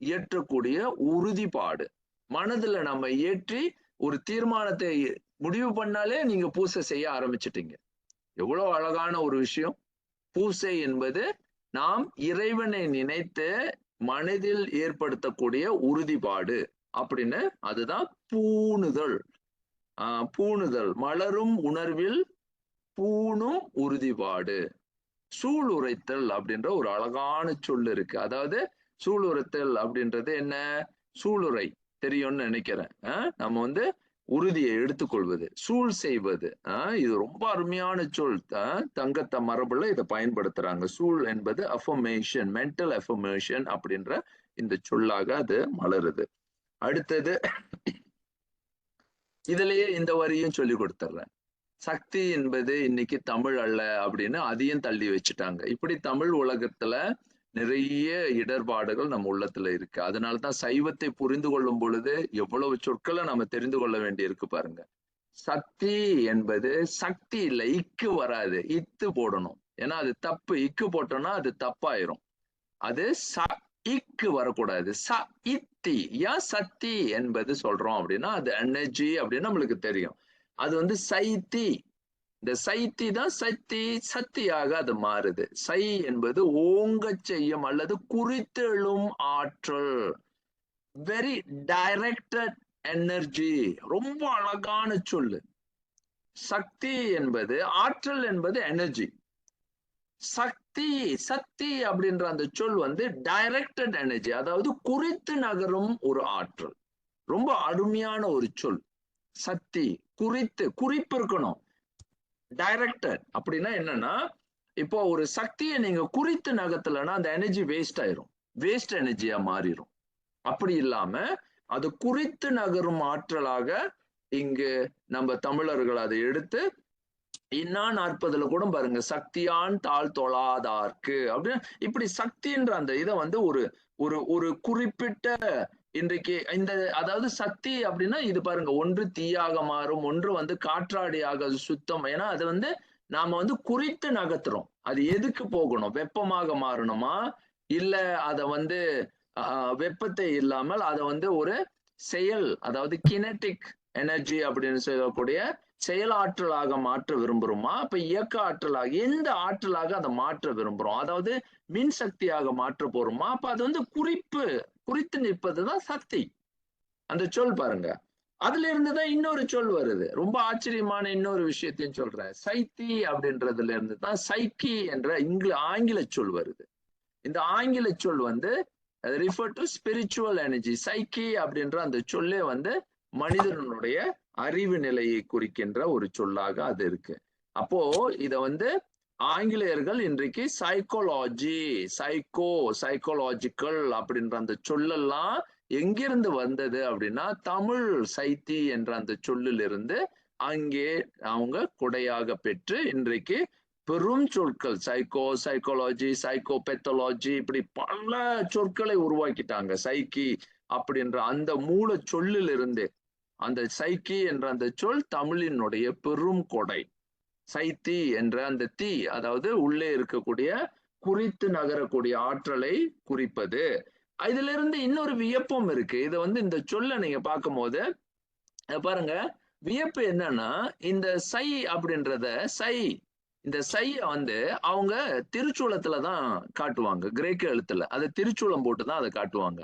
இயற்றக்கூடிய உறுதிப்பாடு. மனதுல நம்ம ஏற்றி ஒரு தீர்மானத்தை முடிவு பண்ணாலே நீங்க பூசை செய்ய ஆரம்பிச்சிட்டீங்க. எவ்வளவு அழகான ஒரு விஷயம். பூசை என்பது நாம் இறைவனை நினைத்து மனதில் ஏற்படுத்தக்கூடிய உறுதிப்பாடு அப்படின்னு. அதுதான் பூணுதல். பூணுதல், மலரும் உணர்வில் பூணும் உறுதிப்பாடு. சூளுரைத்தல் அப்படின்ற ஒரு அழகான சொல் இருக்கு. அதாவது சூளுரைத்தல் அப்படின்றது என்ன? சூளுரை தெரியும்னு நினைக்கிறேன். நம்ம வந்து உறுதியை எடுத்துக்கொள்வது, சூழ் செய்வது. இது ரொம்ப அருமையான சொல். தங்கத்த மரபுல இதை பயன்படுத்துறாங்க. சூழ் என்பது அஃபர்மேஷன், மென்டல் அஃபர்மேஷன் அப்படின்ற இந்த சொல்லாக அது மலருது. அடுத்தது இதுலயே இந்த வரியும் சொல்லி கொடுத்துட்றேன். சக்தி என்பது இன்னைக்கு தமிழ் அல்ல அப்படின்னு அதையும் தள்ளி வச்சுட்டாங்க. இப்படி தமிழ் உலகத்துல நிறைய இடர்பாடுகள் நம்ம உள்ளத்துல இருக்கு. அதனாலதான் சைவத்தை புரிந்து கொள்ளும் பொழுது எவ்வளவு சொற்களை நம்ம தெரிந்து கொள்ள வேண்டி இருக்கு பாருங்க. சக்தி என்பது சக்தி இல்லை, இக்கு வராது, இத்து போடணும். ஏன்னா அது தப்பு. இக்கு போட்டோம்னா அது தப்பாயிரும். அது இக்கு வரக்கூடாது. இத்தி. ஏன் சக்தி என்பது சொல்றோம் அப்படின்னா அது எனர்ஜி அப்படின்னு நம்மளுக்கு தெரியும். அது வந்து சைத்தி, இந்த சைத்தி தான் சக்தியாக அது மாறுது. சை என்பது ஓங்க செய்யும் அல்லது குறித்தெழும் ஆற்றல். Very directed energy. ரொம்ப அழகான சொல்லு. சக்தி என்பது, ஆற்றல் என்பது எனர்ஜி. சக்தி அப்படின்ற அந்த சொல் வந்து டைரக்டட் எனர்ஜி, அதாவது குறித்து நகரும் ஒரு ஆற்றல். ரொம்ப அருமையான ஒரு சொல். சக்தி, குறிப்பு இருக்கணும். டைரக்டட் அப்படின்னா என்னன்னா, இப்போ ஒரு சக்தியை நீங்க குறித்து நகர்த்தலைன்னா அந்த எனர்ஜி வேஸ்ட் ஆயிரும், வேஸ்ட் எனர்ஜியா மாறிடும். அப்படி இல்லாம அது குறித்து நகரும் ஆற்றலாக இங்கு நம்ம தமிழர்கள் அதை எடுத்து இன்னா 40 கூட பாருங்க, சக்தியான் தாழ் தொழாதார்க்கு அப்படின்னு இப்படி சக்தின்ற அந்த இதை வந்து ஒரு ஒரு ஒரு குறிப்பிட்ட இன்றைக்கு இந்த அதாவது சக்தி அப்படின்னா இது பாருங்க, ஒன்று தீயாக மாறும், ஒன்று வந்து காற்றாடியாக சுத்தம். ஏன்னா அது வந்து நாம வந்து குறித்து நகர்த்துறோம். அது எதுக்கு போகணும்? வெப்பமாக மாறணுமா, இல்ல அதை வந்து வெப்பத்தை இல்லாமல் அதை வந்து ஒரு செயல், அதாவது கினெட்டிக் எனர்ஜி அப்படின்னு சொல்லக்கூடிய செயலாற்றலாக மாற்ற விரும்புறோமா, இப்ப இயக்க ஆற்றலாக, எந்த ஆற்றலாக அதை மாற்ற விரும்புறோம், அதாவது மின் சக்தியாக மாற்ற போறோமா, அப்ப அது வந்து குறித்து நிற்பதுதான் சக்தி. அந்த சொல் பாருங்க. அதுல இருந்துதான் இன்னொரு சொல் வருது. ரொம்ப ஆச்சரியமான இன்னொரு விஷயத்தையும் சொல்றேன். சைத்தி அப்படின்றதுல இருந்து தான் சைக்கி என்ற ஆங்கில சொல் வருது. இந்த ஆங்கில சொல் வந்து ரிஃபர் டு ஸ்பிரிச்சுவல் எனர்ஜி. சைக்கி அப்படின்ற அந்த சொல்லே வந்து மனிதனுடைய அறிவு நிலையை குறிக்கின்ற ஒரு சொல்லாக அது இருக்கு. அப்போ இத வந்து ஆங்கிலேயர்கள் இன்றைக்கு சைக்காலஜி, சைக்காலஜிக்கல் அப்படின்ற அந்த சொல்லெல்லாம் எங்கிருந்து வந்தது அப்படின்னா, தமிழ் சைத்தி என்ற அந்த சொல்லிலிருந்து அங்கே அவங்க கொடையாக பெற்று இன்றைக்கு பெரும் சொற்கள் சைக்காலஜி, சைக்கோபெத்தாலஜி, இப்படி பல சொற்களை உருவாக்கிட்டாங்க. சைக்கி அப்படின்ற அந்த மூல சொல்லிலிருந்து, அந்த சைக்கி என்ற அந்த சொல் தமிழினுடைய பெரும் கொடை. சைத்தி என்ற அந்த தீ, அதாவது உள்ளே இருக்கக்கூடிய குறித்து நகரக்கூடிய ஆற்றலை குறிப்பது. இதுல இருந்து இன்னொரு வியப்பும் இருக்கு. இதை வந்து இந்த சொல்ல நீங்க பார்க்கும் போது பாருங்க, வியப்பு என்னன்னா, இந்த சை அப்படின்றத இந்த சைய வந்து அவங்க திருச்சூலத்துலதான் காட்டுவாங்க, கிரேக்க எழுத்துல. அது திருச்சூலம் போட்டுதான் அதை காட்டுவாங்க.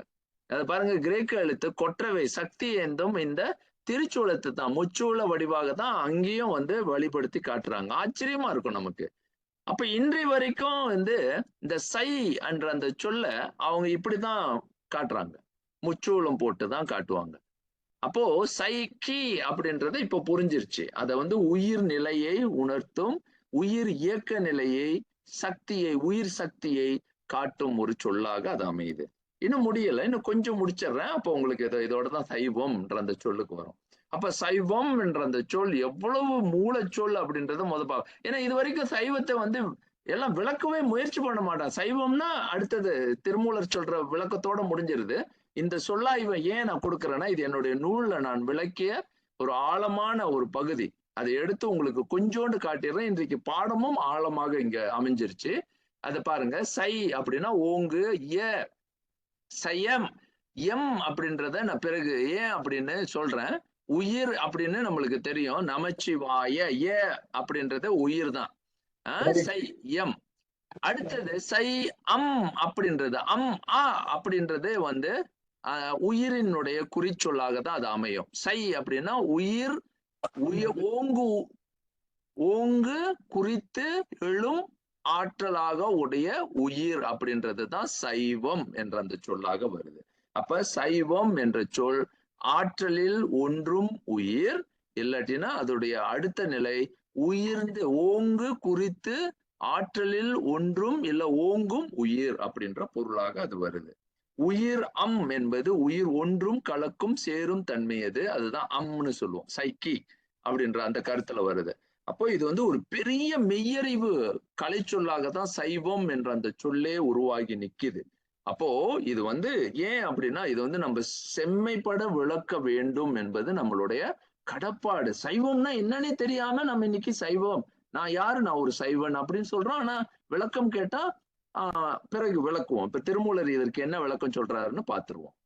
அதை பாருங்க, கிரேக்க எழுத்து கொற்றவை சக்தி என்றும் இந்த திருச்சூலத்தை தான் முச்சூல வடிவாக தான் அங்கேயும் வந்து வெளிப்படுத்தி காட்டுறாங்க. ஆச்சரியமா இருக்கும் நமக்கு. அப்ப இன்றைய வரைக்கும் வந்து இந்த சை என்ற அந்த சொல்ல அவங்க இப்படிதான் காட்டுறாங்க, முச்சூலம் போட்டுதான் காட்டுவாங்க. அப்போ சைக்கி அப்படின்றத இப்ப புரிஞ்சிருச்சு. அதை வந்து உயிர் நிலையை உணர்த்தும், உயிர் இயக்க நிலையை, சக்தியை, உயிர் சக்தியை காட்டும் ஒரு சொல்லாக அது அமையுது. இன்னும் முடியல, இன்னும் கொஞ்சம் முடிச்சிடுறேன். அப்போ உங்களுக்கு இதோட தான் சைவம்ன்ற அந்த சொல்லுக்கு வரும். அப்ப சைவம் என்ற அந்த சொல் எவ்வளவு மூலச்சொல் அப்படின்றத ஏன்னா இது வரைக்கும் சைவத்தை வந்து எல்லாம் விளக்கவே முயற்சி பண்ண மாட்டான். சைவம்னா அடுத்தது திருமூலர் சொல்ற விளக்கத்தோட முடிஞ்சிருது. இந்த சொல்லாய்வை ஏன் நான் கொடுக்குறேன்னா, இது என்னுடைய நூல்ல நான் விளக்கிய ஒரு ஆழமான ஒரு பகுதி. அதை எடுத்து உங்களுக்கு கொஞ்சோண்டு காட்டிடுறேன். இன்றைக்கு பாடமும் ஆழமாக இங்க அமைஞ்சிருச்சு. அதை பாருங்க. சை அப்படின்னா ஓங்கு, சயம், எம் அப்படின்றத நான் பிறகு ஏன் அப்படின்னு சொல்றேன். உயிர் அப்படின்னு நம்மளுக்கு தெரியும், நமச்சிவாய. அப்படின்றது உயிர் தான். சை எம். அடுத்தது சை அம் அப்படின்றது, அப்படின்றது வந்து உயிரினுடைய குறிச்சொல்லாக தான் அது அமையும். சை அப்படின்னா உயிர், ஓங்கு குறித்து எழும் ஆற்றலாக உடைய உயிர் அப்படின்றது தான் சைவம் என்ற அந்த சொல்லாக வருது. அப்ப சைவம் என்ற சொல் ஆற்றலில் ஒன்றும் உயிர், இல்லாட்டினா அதோடைய அடுத்த நிலை உயிர்ந்து, ஓங்கு குறித்து ஆற்றலில் ஒன்றும் இல்ல ஓங்கும் உயிர் அப்படின்ற பொருளாக அது வருது. உயிர் என்பது உயிர் ஒன்றும் கலக்கும் சேரும் தன்மையது, அதுதான் அம்னு சொல்லுவோம். சைக்கி அப்படின்ற அந்த கருத்துல வருது. அப்போ இது வந்து ஒரு பெரிய மெய்யறிவு கலை சொல்லாக தான் சைவம் என்ற அந்த சொல்லே உருவாகி நிக்குது. அப்போ இது வந்து ஏன் அப்படின்னா, இது வந்து நம்ம செம்மைப்பட விளக்க வேண்டும் என்பது நம்மளுடைய கடப்பாடு. சைவம்னா என்னன்னே தெரியாம நம்ம இன்னைக்கு சைவம், நான் யாரு, நான் ஒரு சைவன் அப்படின்னு சொல்றோம். ஆனா விளக்கம் கேட்டா பிறகு விளக்குவோம். இப்ப திருமூலர் இதற்கு என்ன விளக்கம் சொல்றாருன்னு பார்த்துருவோம்.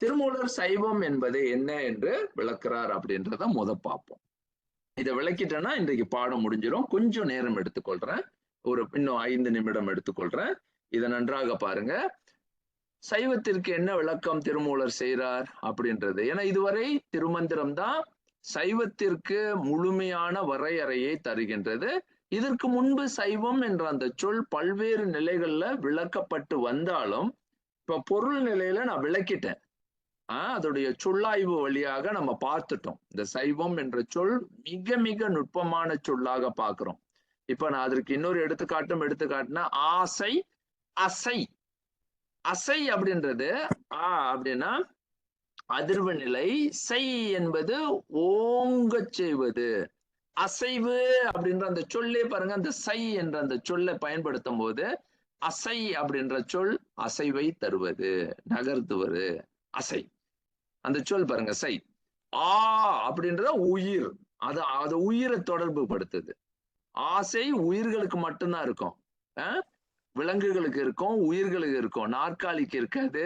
திருமூலர் சைவம் என்பது என்ன என்று விளக்குறார் அப்படின்றத பார்ப்போம். இதை விளக்கிட்டேன்னா இன்றைக்கு பாடம் முடிஞ்சிடும். கொஞ்சம் நேரம் எடுத்துக்கொள்றேன், இன்னும் 5 நிமிடம் எடுத்துக்கொள்றேன். இதை நன்றாக பாருங்க. சைவத்திற்கு என்ன விளக்கம் திருமூலர் செய்கிறார் அப்படின்றது. ஏன்னா இதுவரை திருமந்திரம் தான் சைவத்திற்கு முழுமையான வரையறையை தருகின்றது. இதற்கு முன்பு சைவம் என்ற அந்த சொல் பல்வேறு நிலைகள்ல விளக்கப்பட்டு வந்தாலும் இப்ப பொருள் நிலையில நான் விளக்கிட்டேன். அதோடைய சொல்லாய்வு வழியாக நம்ம பார்த்துட்டோம். இந்த சைவம் என்ற சொல் மிக மிக நுட்பமான சொல்லாக பார்க்கிறோம். இப்ப நான் அதற்கு இன்னொரு எடுத்துக்காட்டுனா ஆசை, அசை. அசை அப்படின்றது அப்படின்னா அதிர்வு நிலை, செய் என்பது ஓங்க செய்வது. அசைவு அப்படின்ற அந்த சொல்லே பாருங்க, அந்த சை என்ற அந்த சொல்லை பயன்படுத்தும் போது அசை அப்படின்ற சொல் அசைவை தருவது, நகர்த்துவது, அசை. அந்த சொல் பாருங்க, சை. அப்படின்றத உயிர், அது உயிரை தொடர்பு படுத்துது. ஆசை உயிர்களுக்கு மட்டும்தான் இருக்கும், விலங்குகளுக்கு இருக்கும், உயிர்களுக்கு இருக்கும். நாற்காலிக்கு இருக்காது,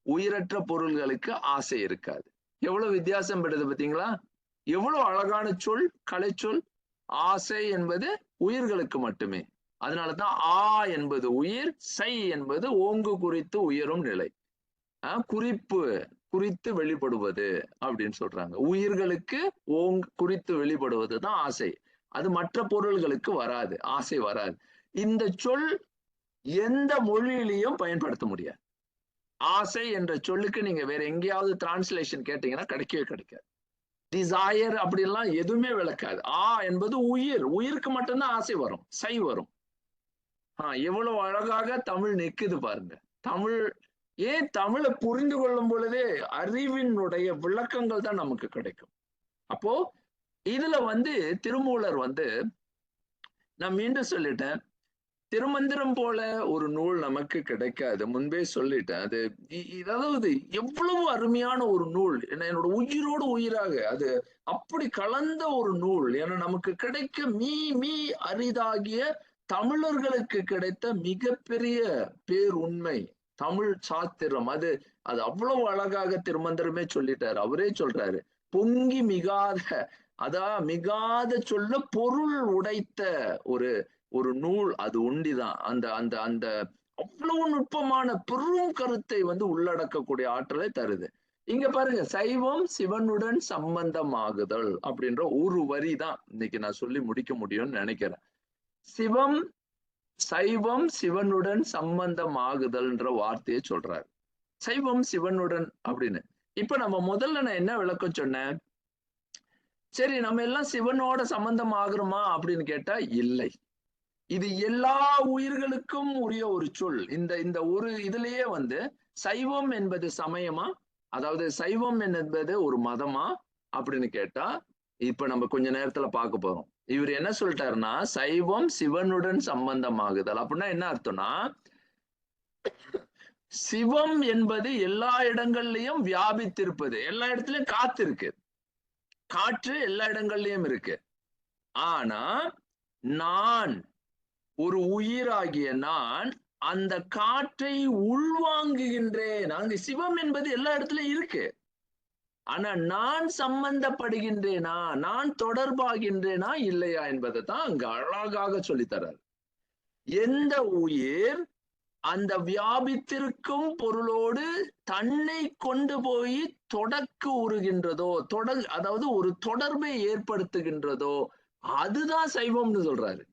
உயிரற்ற பொருள்களுக்கு ஆசை இருக்காது. எவ்வளவு வித்தியாசம் படுது பார்த்தீங்களா? எவ்வளவு அழகான சொல், கலை சொல். ஆசை என்பது உயிர்களுக்கு மட்டுமே. அதனாலதான் என்பது உயிர், சை என்பது ஓங்கு குறித்து உயரும் நிலை, குறித்து வெளிப்படுவது அப்படின்னு சொல்றாங்க. உயிர்களுக்கு குறித்து வெளிப்படுவது தான் ஆசை. அது மற்ற பொருள்களுக்கு வராது, ஆசை வராது. இந்த சொல் எந்த மொழியிலையும் பயன்படுத்த முடியாது. ஆசை என்ற சொல்லுக்கு நீங்க வேற எங்கேயாவது டிரான்ஸ்லேஷன் கேட்டீங்கன்னா கிடைக்கவே கிடைக்காது. டிசையர் அப்படின்லாம் எதுவுமே விளக்காது. என்பது உயிர், உயிருக்கு மட்டும்தான் ஆசை வரும், சை வரும். எவ்வளவு அழகாக தமிழ் நிக்குது பாருங்க. ஏன் தமிழை புரிந்து கொள்ளும் பொழுதே அறிவினுடைய விளக்கங்கள் தான் நமக்கு கிடைக்கும். அப்போ இதுல திருமூலர் நான் மீண்டும் சொல்லிட்டேன், திருமந்திரம் போல ஒரு நூல் நமக்கு கிடைக்காது. முன்பே சொல்லிட்டேன். அது அதாவது எவ்வளவு அருமையான ஒரு நூல், என்னோட உயிரோடு உயிராக அது அப்படி கலந்த ஒரு நூல். ஏன்னா நமக்கு கிடைக்க மீ அரிதாகிய தமிழர்களுக்கு கிடைத்த மிகப்பெரிய பேருண்மை தமிழ் சாத்திரம். அது அவ்வளவு அழகாக திருமந்திரமே சொல்லிட்டாரு. அவரே சொல்றாரு, பொங்கி மிகாத சொல்ல பொருள் உடைத்த ஒரு நூல் அது உண்டிதான். அந்த அவ்வளவு நுட்பமான பெரும் கருத்தை உள்ளடக்கக்கூடிய ஆற்றலை தருது. இங்க பாருங்க, சைவம் சிவனுடன் சம்பந்தமாகுதல் அப்படின்ற ஒரு வரி தான் இன்னைக்கு நான் சொல்லி முடிக்க முடியும்னு நினைக்கிறேன். சைவம் சிவனுடன் சம்பந்தம் ஆகுதல்ன்ற வார்த்தையை சொல்றாரு. சைவம் சிவனுடன் அப்படின்னு. இப்ப நம்ம முதல்ல நான் என்ன விளக்கம் சொன்னேன்? சரி, நம்ம எல்லாம் சிவனோட சம்பந்தம் ஆகுறோமா அப்படின்னு கேட்டா இல்லை. இது எல்லா உயிர்களுக்கும் உரிய ஒரு சொல். இந்த ஒரு இதுலயே சைவம் என்பது சமயமா, அதாவது சைவம் என்பது ஒரு மதமா அப்படின்னு கேட்டா இப்ப நம்ம கொஞ்ச நேரத்துல பார்க்க போறோம். இவர் என்ன சொல்லிட்டாருன்னா, சைவம் சிவனுடன் சம்பந்தமாகுதல் அப்படின்னா என்ன அர்த்தம்னா, சிவம் என்பது எல்லா இடங்கள்லயும் வியாபித்திருப்பது. எல்லா இடத்துலயும் காத்து இருக்கு, காற்று எல்லா இடங்கள்லயும் இருக்கு. ஆனா நான் ஒரு உயிராகிய நான் அந்த காற்றை உள்வாங்குகின்றேன். அங்கு சிவம் என்பது எல்லா இடத்துலயும் இருக்கு. ஆனா நான் சம்பந்தப்படுகின்றேனா, நான் தொடர்பாகின்றேனா இல்லையா என்பதை தான் அங்க அழகாக சொல்லித்தரார். எந்த உயிர் அந்த வியாபித்திருக்கும் பொருளோடு தன்னை கொண்டு போய் தொடக்கு உருகின்றதோ, அதாவது ஒரு தொடர்பை ஏற்படுத்துகின்றதோ, அதுதான் சைவம்னு சொல்றாரு.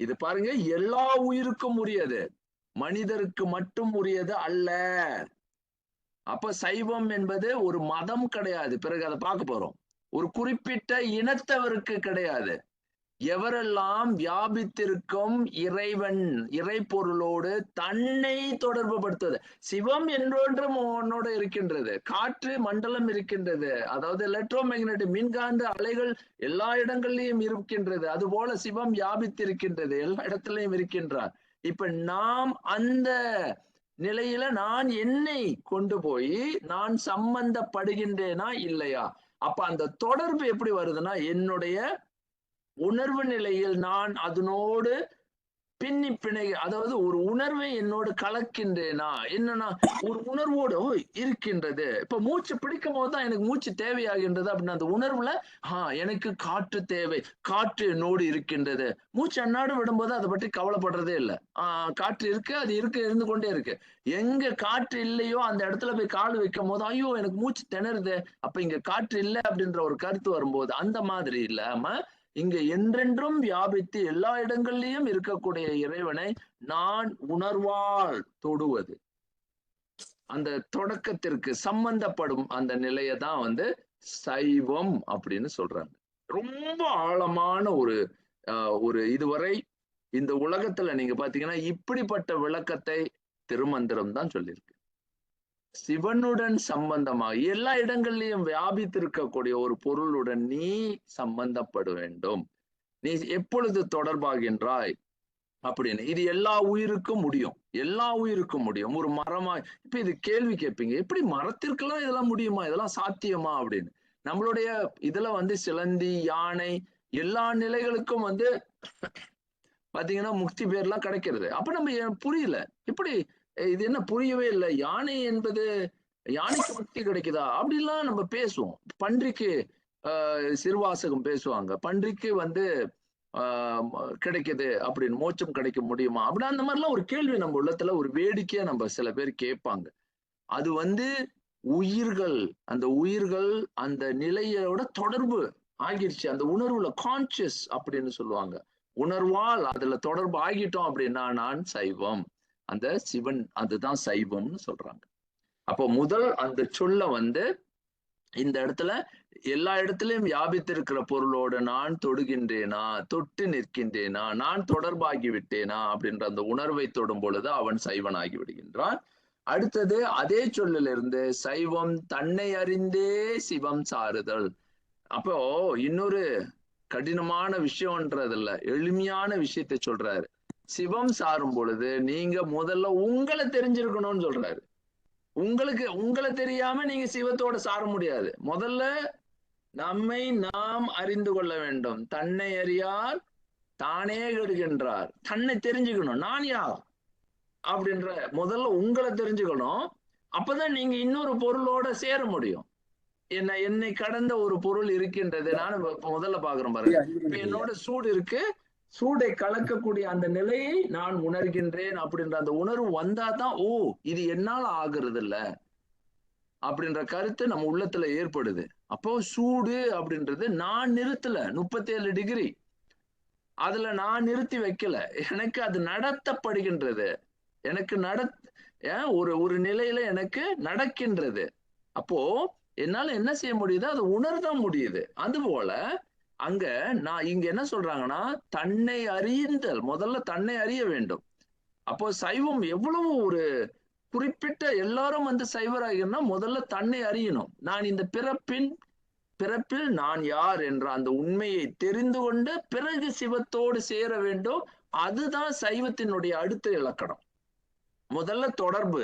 இது பாருங்க, எல்லா உயிருக்கும் உரியது, மனிதருக்கு மட்டும் உரியது அல்ல. அப்ப சைவம் என்பது ஒரு மதம் கிடையாது. பிறகு அதை பார்க்க போறோம். ஒரு குறிப்பிட்ட இனத்தவருக்கு கிடையாது. எவரெல்லாம் வியாபித்திருக்கும் இறை பொருளோடு தன்னை தொடர்பு படுத்துவது. சிவம் என்றொன்றும் உன்னோட இருக்கின்றது, காற்று மண்டலம் இருக்கின்றது, அதாவது எலக்ட்ரோ மேக்னெட்டிக் மின்காந்த அலைகள் எல்லா இடங்கள்லயும் இருக்கின்றது. அது போல சிவம் வியாபித்திருக்கின்றது, எல்லா இடத்துலயும் இருக்கின்றார். இப்ப நாம் அந்த நிலையில நான் என்னை கொண்டு போய் நான் சம்பந்தப்படுகின்றேனா இல்லையா? அப்ப அந்த தொடர்பு எப்படி வருதுன்னா, என்னுடைய உணர்வு நிலையில் நான் அதனோடு பின்னி பிணை, அதாவது ஒரு உணர்வை என்னோடு கலக்கின்றேனா, என்னன்னா ஒரு உணர்வோடு இருக்கின்றது. இப்ப மூச்சு பிடிக்கும் போதுதான் எனக்கு மூச்சு தேவையாகின்றது அப்படின்னா அந்த உணர்வுல எனக்கு காற்று தேவை, காற்று என்னோடு இருக்கின்றது. மூச்சு அன்னாடு விடும்போது அதை பற்றி கவலைப்படுறதே இல்லை. காற்று இருக்கு, அது இருந்து கொண்டே இருக்கு. எங்க காற்று இல்லையோ அந்த இடத்துல போய் கால் வைக்கும் போது ஐயோ எனக்கு மூச்சு திணறுது, அப்ப இங்க காற்று இல்லை அப்படின்ற ஒரு கருத்து வரும்போது அந்த மாதிரி இல்லாம இங்க என்றென்றும் வியாபித்து எல்லா இடங்கள்லயும் இருக்கக்கூடிய இறைவனை நான் உணர்வால் தொடுவது, அந்த தொடக்கத்திற்கு சம்பந்தப்படும் அந்த நிலையை தான் வந்து சைவம் அப்படின்னு சொல்றாங்க. ரொம்ப ஆழமான ஒரு இதுவரை இந்த உலகத்துல நீங்க பாத்தீங்கன்னா இப்படிப்பட்ட விளக்கத்தை திருமந்திரம் தான் சொல்லியிருக்கு. சிவனுடன் சம்பந்தமாக எல்லா இடங்கள்லயும் வியாபித்திருக்கக்கூடிய ஒரு பொருளுடன் நீ சம்பந்தப்பட வேண்டும். நீ எப்பொழுது தொடர்பாகின்றாய் அப்படின்னு. இது எல்லா உயிருக்கும் முடியும், எல்லா உயிருக்கும் முடியும். ஒரு மரமா இப்ப இது கேள்வி கேட்பீங்க, எப்படி மரத்திற்கெல்லாம் இதெல்லாம் முடியுமா, இதெல்லாம் சாத்தியமா அப்படின்னு. நம்மளுடைய இதுல வந்து சிலந்தி, யானை எல்லா நிலைகளுக்கும் வந்து பாத்தீங்கன்னா முக்தி பேர்லாம் கிடைக்கிறது. அப்ப நம்ம புரியல, எப்படி இது என்ன புரியவே இல்லை, யானை என்பது யானைக்கு முக்தி கிடைக்குதா அப்படிலாம் நம்ம பேசுவோம். பன்றிக்கு சிறுவாசகம் பேசுவாங்க, பன்றிக்கு வந்து கிடைக்குது அப்படின்னு, மோட்சம் கிடைக்க முடியுமா அப்படின்னா அந்த மாதிரிலாம் ஒரு கேள்வி நம்ம உள்ளத்துல ஒரு வேடிக்கையா நம்ம சில பேர் கேட்பாங்க. அது வந்து உயிர்கள், அந்த உயிர்கள் அந்த நிலையோட தொடர்பு ஆகிருச்சு, அந்த உணர்வுல கான்சியஸ் அப்படின்னு சொல்லுவாங்க, உணர்வால் அதுல தொடர்பு ஆகிட்டோம் அப்படின்னா நான் சைவம், அந்த சிவன் அதுதான் சைவம்னு சொல்றாங்க. அப்போ முதல் அந்த சொல்ல வந்து இந்த இடத்துல எல்லா இடத்துலயும் வியாபித்திருக்கிற பொருளோட நான் தொடுகின்றேனா, தொட்டு நிற்கின்றேனா, நான் தொடர்பாகி விட்டேனா அப்படின்ற அந்த உணர்வை தொடும் பொழுது அவன் சைவன் ஆகி விடுகின்றான். அடுத்தது அதே சொல்லிலிருந்து சைவம் தன்னை அறிந்தே சிவம் சாருதல். அப்போ இன்னொரு கடினமான விஷயம்ன்றது இல்ல, எளிமையான விஷயத்தை சொல்றாரு. சிவம் சாரும் பொழுது நீங்க முதல்ல உங்களை தெரிஞ்சிருக்கணும்னு சொல்றாரு. உங்களை தெரியாம நீங்க சிவத்தோட சார முடியாது. முதல்ல நம்மை நாம் அறிந்து கொள்ள வேண்டும். தன்னை அறியார் தானே கெடுகின்றார். தன்னை தெரிஞ்சுக்கணும், நான் யார் அப்படின்ற முதல்ல உங்களை தெரிஞ்சுக்கணும். அப்பதான் நீங்க இன்னொரு பொருளோட சேர முடியும். என்னை கடந்த ஒரு பொருள் இருக்கின்றது. நான் முதல்ல பாக்குறேன் பாருங்க, இப்ப என்னோட சூடு இருக்கு, சூடை கலக்கக்கூடிய அந்த நிலையை நான் உணர்கின்றேன் அப்படின்ற அந்த உணர்வு வந்தாதான் இது என்னால ஆகுறது இல்ல அப்படின்ற கருத்து நம்ம உள்ளத்துல ஏற்படுது. அப்போ சூடு அப்படின்றது நான் நிறுத்தல, 37 டிகிரி அதுல நான் நிறுத்தி வைக்கல, எனக்கு அது நடத்தப்படுகின்றது, எனக்கு ஒரு நிலையில எனக்கு நடக்கின்றது. அப்போ என்னால என்ன செய்ய முடியுது, அதை உணர்தான் முடியுது. அதுபோல அங்க நான் இங்க என்ன சொல்றாங்கன்னா தன்னை அறிந்தல், முதல்ல தன்னை அறிய வேண்டும். அப்போ சைவம் எவ்வளவு ஒரு குறிப்பிட்ட, எல்லாரும் வந்து சைவராகனா முதல்ல தன்னை அறியணும். நான் இந்த பிறப்பில் நான் யார் என்ற அந்த உண்மையை தெரிந்து கொண்டு பிறகு சிவத்தோடு சேர வேண்டும். அதுதான் சைவத்தினுடைய அடுத்த இலக்கணம். முதல்ல தொடர்பு,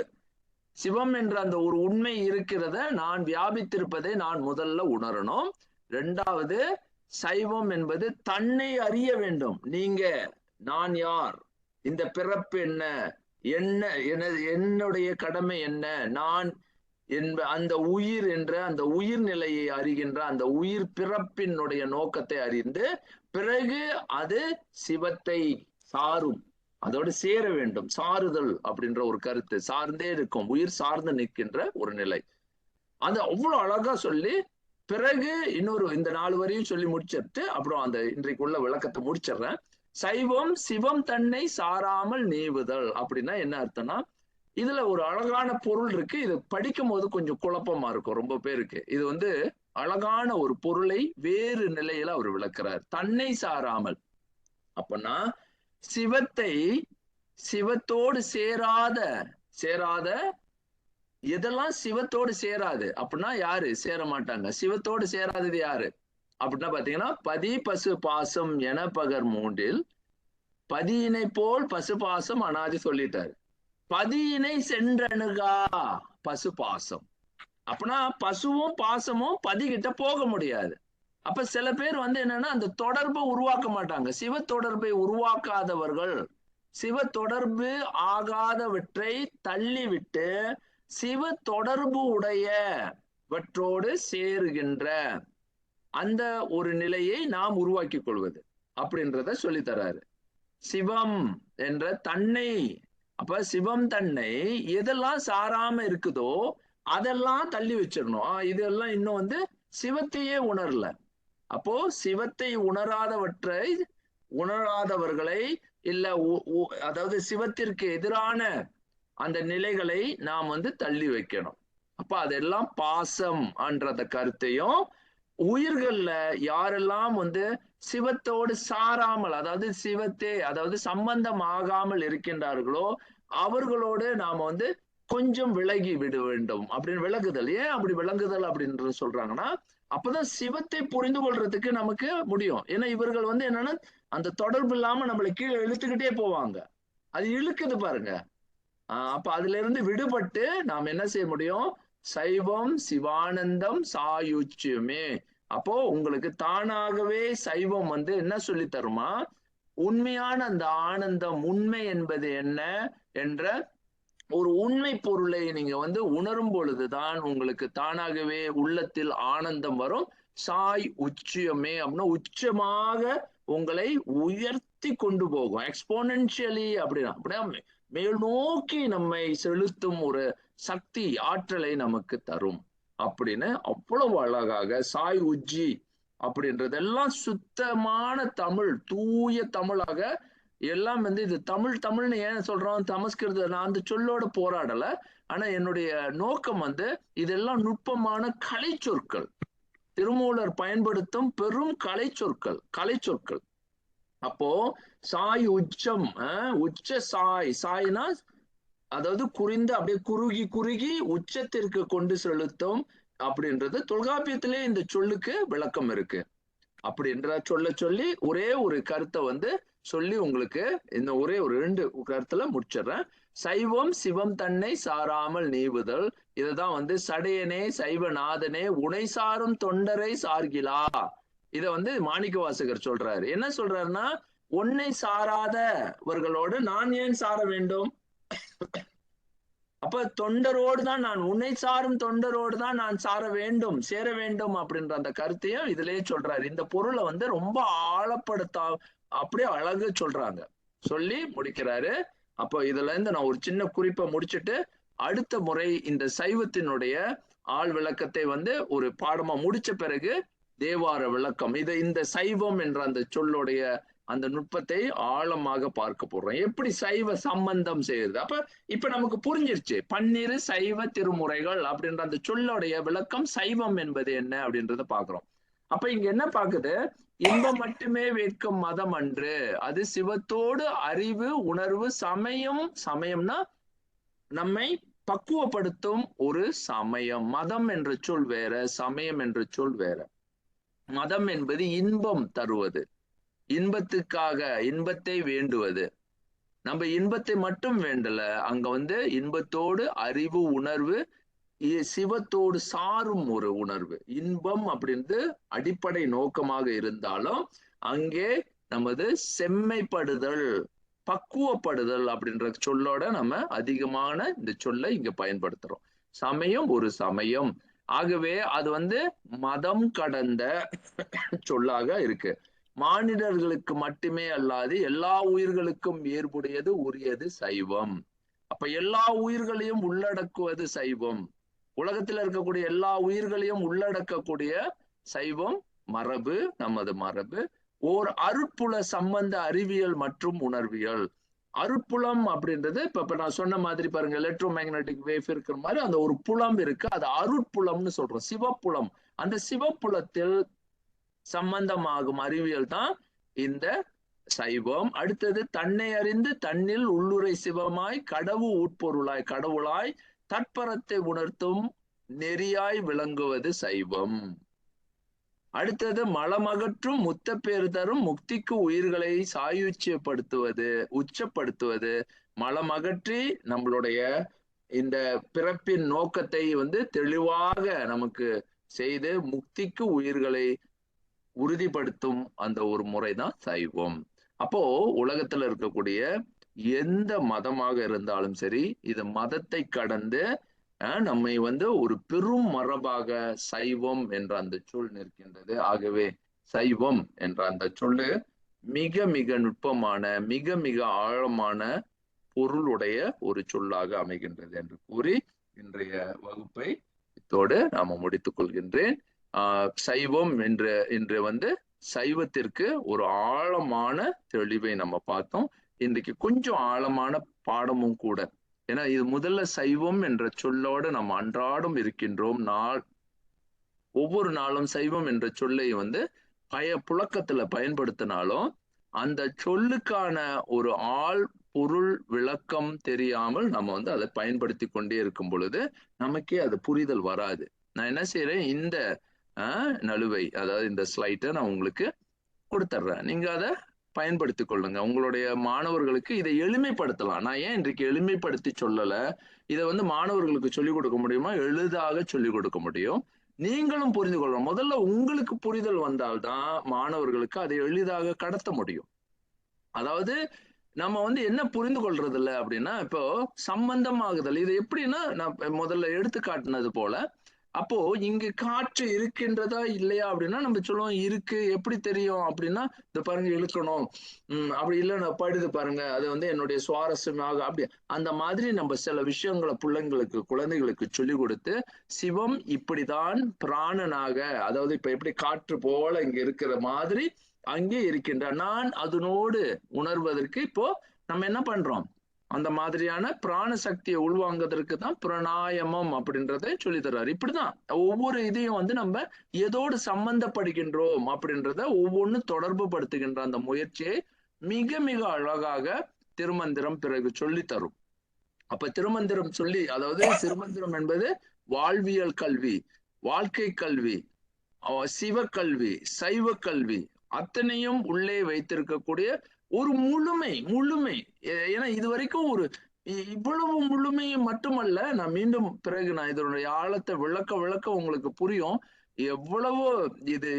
சிவம் என்ற அந்த ஒரு உண்மை இருக்கிறத நான் வியாபித்திருப்பதை நான் முதல்ல உணரணும். இரண்டாவது சைவம் என்பது தன்னை அறிய வேண்டும். நீங்க நான் யார், இந்த பிறப்பு என்ன, என்னுடைய கடமை என்ன, நான் அந்த உயிர் என்ற அந்த உயிர் நிலையை அறிகின்ற அந்த உயிர் பிறப்பினுடைய நோக்கத்தை அறிந்து பிறகு அது சிவத்தை சாரும், அதோடு சேர வேண்டும். சாருதல் அப்படின்ற ஒரு கருத்து, சார்ந்தே இருக்கும், உயிர் சார்ந்து நிற்கின்ற ஒரு நிலை. அது அவ்வளவு அழகா சொல்லி பிறகு இன்னொரு இந்த 4 வரையும் சொல்லி முடிச்சிட்டு அப்புறம் அந்த இன்றைக்குள்ள விளக்கத்தை முடிச்சிடுறேன். சைவம் சிவம் தன்னை சாராமல் நீவுதல் அப்படின்னா என்ன அர்த்தம்னா, இதுல ஒரு அழகான பொருள் இருக்கு. இது படிக்கும் போது கொஞ்சம் குழப்பமா இருக்கும் ரொம்ப பேருக்கு. இது வந்து அழகான ஒரு பொருளை வேறு நிலையில அவர் விளக்குறார். தன்னை சாராமல் அப்படின்னா சிவத்தோடு சேராத எதெல்லாம் சிவத்தோடு சேராது அப்படின்னா யாரு சேர மாட்டாங்க. சிவத்தோடு சேராதது யாரு அப்படின்னா பாத்தீங்கன்னா பதி பசு பாசம் என பகர் 3 பதியினை போல் பசு பாசம் அனாதி சொல்லிட்டாரு. பதியினை சென்றணுகா பசு பாசம் அப்படின்னா பசுவும் பாசமும் பதிகிட்ட போக முடியாது. அப்ப சில பேர் வந்து என்னன்னா அந்த தொடர்பை உருவாக்க மாட்டாங்க. சிவ தொடர்பை உருவாக்காதவர்கள் சிவ தொடர்பு ஆகாதவற்றை தள்ளிவிட்டு சிவ தொடர்பு உடையவற்றோடு சேருகின்ற அந்த ஒரு நிலையை நாம் உருவாக்கி கொள்வது அப்படின்றத சொல்லி தராரு. சிவம் என்ற தன்னை, அப்ப சிவம் தன்னை எதெல்லாம் சாராம இருக்குதோ அதெல்லாம் தள்ளி வச்சிடணும். இதெல்லாம் இன்னும் வந்து சிவத்தையே உணரல. அப்போ சிவத்தை உணராதவர்களை இல்ல அதாவது சிவத்திற்கு எதிரான அந்த நிலைகளை நாம் வந்து தள்ளி வைக்கணும். அப்ப அதெல்லாம் பாசம் என்ற கருத்தையும், உயிர்கள்ல யாரெல்லாம் வந்து சிவத்தோடு சாராமல், அதாவது சிவத்தே அதாவது சம்பந்தம் ஆகாமல் இருக்கின்றார்களோ அவர்களோடு நாம வந்து கொஞ்சம் விலகி விட வேண்டும் அப்படின்னு விலகுதல். ஏன் அப்படி விலங்குதல் அப்படின்னு சொல்றாங்கன்னா, அப்பதான் சிவத்தை புரிந்து கொள்றதுக்கு நமக்கு முடியும். ஏன்னா இவர்கள் வந்து என்னன்னா அந்த தொடர்பு இல்லாம நம்மளை கீழே இழுத்துக்கிட்டே போவாங்க. அது இழுக்குது பாருங்க. அப்ப அதுல இருந்து விடுபட்டு நாம் என்ன செய்ய முடியும்? சைவம் சிவானந்தம் சாயுச்சியமே. அப்போ உங்களுக்கு தானாகவே சைவம் வந்து என்ன சொல்லி தருமா? உண்மையான அந்த ஆனந்தம், உண்மை என்பது என்ன என்ற ஒரு உண்மை பொருளை நீங்க வந்து உணரும் பொழுதுதான் உங்களுக்கு தானாகவே உள்ளத்தில் ஆனந்தம் வரும். சாய் உச்சியமே அப்படின்னா உச்சமாக உங்களை உயர்த்தி கொண்டு போகும். எக்ஸ்போனென்ஷியலி அப்படின்னா மேல் நோக்கி நம்மை செலுத்தும் ஒரு சக்தி, ஆற்றலை நமக்கு தரும் அப்படின்னு அவ்வளவு அழகாக சாய் உஜ்ஜி அப்படின்றதெல்லாம் சுத்தமான தமிழ், தூய தமிழாக எல்லாம் வந்து இது தமிழ்னு ஏன் சொல்றோம்? சமஸ்கிருத நான் அந்த சொல்லோட போராடல. ஆனா என்னுடைய நோக்கம் வந்து இதெல்லாம் நுட்பமான கலை சொற்கள், திருமூலர் பயன்படுத்தும் பெரும் கலை சொற்கள். அப்போ சாய் உச்சம், உச்ச சாய்னா அதாவது குறிந்து அப்படியே குறுகி உச்சத்திற்கு கொண்டு செலுத்தும் அப்படின்றது தொல்காப்பியத்திலே இந்த சொல்லுக்கு விளக்கம் இருக்கு. அப்படின்ற சொல்லி ஒரே ஒரு கருத்தை வந்து சொல்லி உங்களுக்கு இந்த ஒரே ஒரு 2 கருத்துல முடிச்சிடுறேன். சைவம் சிவம் தன்னை சாராமல் நீவுதல். இதுதான் வந்து சடையனே சைவநாதனே உனை சாரும் தொண்டரை சார்கிலா. இத வந்து மாணிக்க வாசகர் சொல்றாரு. என்ன சொல்றாருன்னா, உன்னை சாராதவர்களோடு நான் ஏன் சார வேண்டும்? அப்ப தொண்டரோடு தான் நான், உன்னை சாரும் தொண்டரோடு தான் நான் சேர வேண்டும் அப்படின்ற அந்த கருத்தையும் இதுலயே சொல்றாரு. இந்த பொருளை வந்து ரொம்ப ஆழப்படுத்தா அப்படியே அழகு சொல்றாங்க, சொல்லி முடிக்கிறாரு. அப்போ இதுல இருந்து நான் ஒரு சின்ன குறிப்பை முடிச்சுட்டு அடுத்த முறை இந்த சைவத்தினுடைய ஆள் விளக்கத்தை வந்து ஒரு பாடமா முடிச்ச பிறகு தேவார விளக்கம், இந்த சைவம் என்ற அந்த சொல்லுடைய அந்த நுட்பத்தை ஆழமாக பார்க்க போறோம். எப்படி சைவ சம்பந்தம் செய்யுது. அப்ப இப்ப நமக்கு புரிஞ்சிருச்சு, பன்னிரு சைவ திருமுறைகள் அப்படின்ற அந்த சொல்லுடைய விளக்கம், சைவம் என்பது என்ன அப்படின்றத பாக்குறோம். அப்ப இங்க என்ன பாக்குது? இன்பம் மட்டுமே வேட்கும் மதம் அன்று, அது சிவத்தோடு அறிவு உணர்வு சமயம்னா நம்மை பக்குவப்படுத்தும் ஒரு சமயம். மதம் என்ற சொல் வேற, சமயம் என்ற சொல் வேற. மதம் என்பது இன்பம் தருவது, இன்பத்துக்காக இன்பத்தை வேண்டுவது. நம்ம இன்பத்தை மட்டும் வேண்டல, அங்க வந்து இன்பத்தோடு அறிவு உணர்வு, சிவத்தோடு சாரும் ஒரு உணர்வு. இன்பம் அப்படின்றது அடிப்படை நோக்கமாக இருந்தாலும் அங்கே நமது செம்மைப்படுதல், பக்குவப்படுதல் அப்படின்ற சொல்லோட நம்ம அதிகமான இந்த சொல்லை இங்க பயன்படுத்துறோம். சமயம் ஒரு சமயம், ஆகவே அது வந்து மதம் கடந்த சொல்லாக இருக்கு. மானிடர்களுக்கு மட்டுமே அல்லாது எல்லா உயிர்களுக்கும் ஏற்புடையது உரியது சைவம். அப்ப எல்லா உயிர்களையும் உள்ளடக்குவது சைவம். உலகத்துல இருக்கக்கூடிய எல்லா உயிர்களையும் உள்ளடக்கக்கூடிய சைவம் மரபு, நமது மரபு. ஓர் அருட்புல சம்பந்த அறிவியல் மற்றும் உணர்வியல். அருட்புலம் அப்படின்றது இப்ப நான் சொன்ன மாதிரி பாருங்க, எலக்ட்ரோ மேக்னட்டிக் வேவ் இருக்கிற மாதிரி அந்த ஒரு புலம் இருக்கு, அது அருட்புலம்னு சொல்றோம். சிவப்புலம், அந்த சிவப்புலத்தில் சம்பந்தமாகும் அறிவியல் தான் இந்த சைவம். அடுத்தது தன்னை அறிந்து தன்னில் உள்ளுரை சிவமாய் கடவுளாய் தற்பரத்தை உணர்த்தும் நெறியாய் விளங்குவது சைவம். அடுத்தது மலமகற்றும் முத்த பேர் தரும் முக்திக்கு உயிர்களை உச்சப்படுத்துவது. மலமகற்றி நம்மளுடைய இந்த பிறப்பின் நோக்கத்தை வந்து தெளிவாக நமக்கு செய்து முக்திக்கு உயிர்களை உறுதிப்படுத்தும் அந்த ஒரு முறைதான் சைவம். அப்போ உலகத்துல இருக்கக்கூடிய எந்த மதமாக இருந்தாலும் சரி, இது மதத்தை கடந்து நம்மை ஒரு பெரும் மரபாக சைவம் என்ற அந்த சொல் நிற்கின்றது. ஆகவே சைவம் என்ற அந்த சொல்லு மிக மிக நுட்பமான, மிக மிக ஆழமான பொருளுடைய ஒரு சொல்லாக அமைகின்றது என்று கூறி இன்றைய வகுப்பை இத்தோடு நாம முடித்துக் கொள்கின்றேன். சைவம் என்று சைவத்திற்கு ஒரு ஆழமான தெளிவை நம்ம பார்த்தோம். இன்றைக்கு கொஞ்சம் ஆழமான பாடமும் கூட. ஏன்னா இது முதல்ல சைவம் என்ற சொல்லோடு நம்ம அன்றாடம் இருக்கின்றோம். ஒவ்வொரு நாளும் சைவம் என்ற சொல்லை புழக்கத்துல பயன்படுத்தினாலும் அந்த சொல்லுக்கான ஒரு ஆள் பொருள் விளக்கம் தெரியாமல் நம்ம அதை பயன்படுத்தி கொண்டே இருக்கும் பொழுது நமக்கே அது புரிதல் வராது. நான் என்ன செய்யறேன், இந்த நழுவை, அதாவது இந்த ஸ்லைட்டை நான் உங்களுக்கு கொடுத்துட்றேன். நீங்க அதை பயன்படுத்தி கொள்ளுங்க. உங்களுடைய மாணவர்களுக்கு இதை எளிமைப்படுத்தலாம். நான் ஏன் இன்றைக்கு எளிமைப்படுத்தி சொல்லல, இதை மாணவர்களுக்கு சொல்லிக் கொடுக்க முடியுமா? எளிதாக சொல்லிக் கொடுக்க முடியும். நீங்களும் புரிந்து கொள்ளணும். முதல்ல உங்களுக்கு புரிதல் வந்தால்தான் மாணவர்களுக்கு அதை எளிதாக கடத்த முடியும். அதாவது நம்ம என்ன புரிந்து கொள்றது இல்லை அப்படின்னா, இப்போ சம்பந்தமாகுதல், இது எப்படின்னா நான் முதல்ல எடுத்து காட்டினது போல, அப்போ இங்கு காற்று இருக்கின்றதா இல்லையா அப்படின்னா நம்ம சொல்லுவோம் இருக்கு. எப்படி தெரியும் அப்படின்னா, இந்த பாருங்க இழுக்கணும், அப்படி இல்லைன்னா படுது பாருங்க, அது என்னுடைய சுவாரஸ்யமாக அப்படி அந்த மாதிரி நம்ம சில விஷயங்களை பிள்ளைங்களுக்கு குழந்தைகளுக்கு சொல்லி கொடுத்து, சிவம் இப்படிதான் பிராணனாக, அதாவது இப்ப எப்படி காற்று போல இங்க இருக்கிற மாதிரி அங்கே இருக்கின்ற நான் அதனோடு உணர்வதற்கு இப்போ நம்ம என்ன பண்றோம், அந்த மாதிரியான பிராண சக்தியை உள்வாங்கிறதுக்கு தான் பிரணாயமம் அப்படின்றத சொல்லி தர்றாரு. இப்படிதான் ஒவ்வொரு இதையும் நம்ம எதோடு சம்பந்தப்படுகின்றோம் அப்படின்றத ஒவ்வொன்னு தொடர்பு படுத்துகின்ற அந்த முயற்சியை மிக மிக அழகாக திருமந்திரம் பிறகு சொல்லி தரும். அப்ப திருமந்திரம் சொல்லி, அதாவது திருமந்திரம் என்பது வாழ்வியல் கல்வி, வாழ்க்கை கல்வி, சிவக்கல்வி, சைவ கல்வி அத்தனையும் உள்ளே வைத்திருக்கக்கூடிய ஒரு முழுமை. ஏன்னா இதுவரைக்கும் இவ்வளவு முழுமையை மட்டுமல்ல, நான் மீண்டும் பிறகு நான் இதனுடைய ஆழத்தை விளக்க உங்களுக்கு புரியும். எவ்வளவோ இது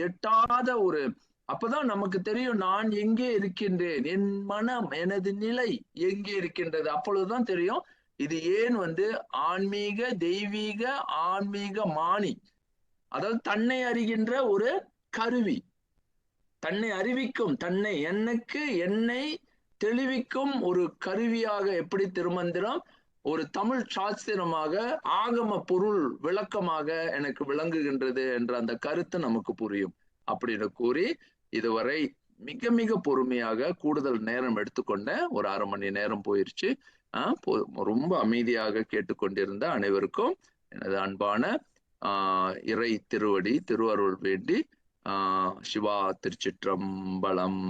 எட்டாத அப்பதான் நமக்கு தெரியும் நான் எங்கே இருக்கின்றேன், என் மனம், எனது நிலை எங்கே இருக்கின்றது. அப்பொழுதுதான் தெரியும் இது ஏன் ஆன்மீக தெய்வீக ஆன்மீக மானி, அதாவது தன்னை அறிகின்ற ஒரு கருவி, தன்னை அறிவிக்கும், என்னை தெளிவிக்கும் ஒரு கருவியாக எப்படி திருமந்திரம் ஒரு தமிழ் சாஸ்திரமாக ஆகம பொருள் விளக்கமாக எனக்கு விளங்குகின்றது என்ற அந்த கருத்து நமக்கு புரியும் அப்படின்னு கூறி, இதுவரை மிக மிக பொறுமையாக கூடுதல் நேரம் எடுத்துக்கொண்ட ஒரு 1/2 மணி நேரம் போயிருச்சு. ரொம்ப அமைதியாக கேட்டுக்கொண்டிருந்த அனைவருக்கும் எனது அன்பான இறை திருவடி திருவருள் வேண்டி சிவா திருச்சிற்றம்பலம்.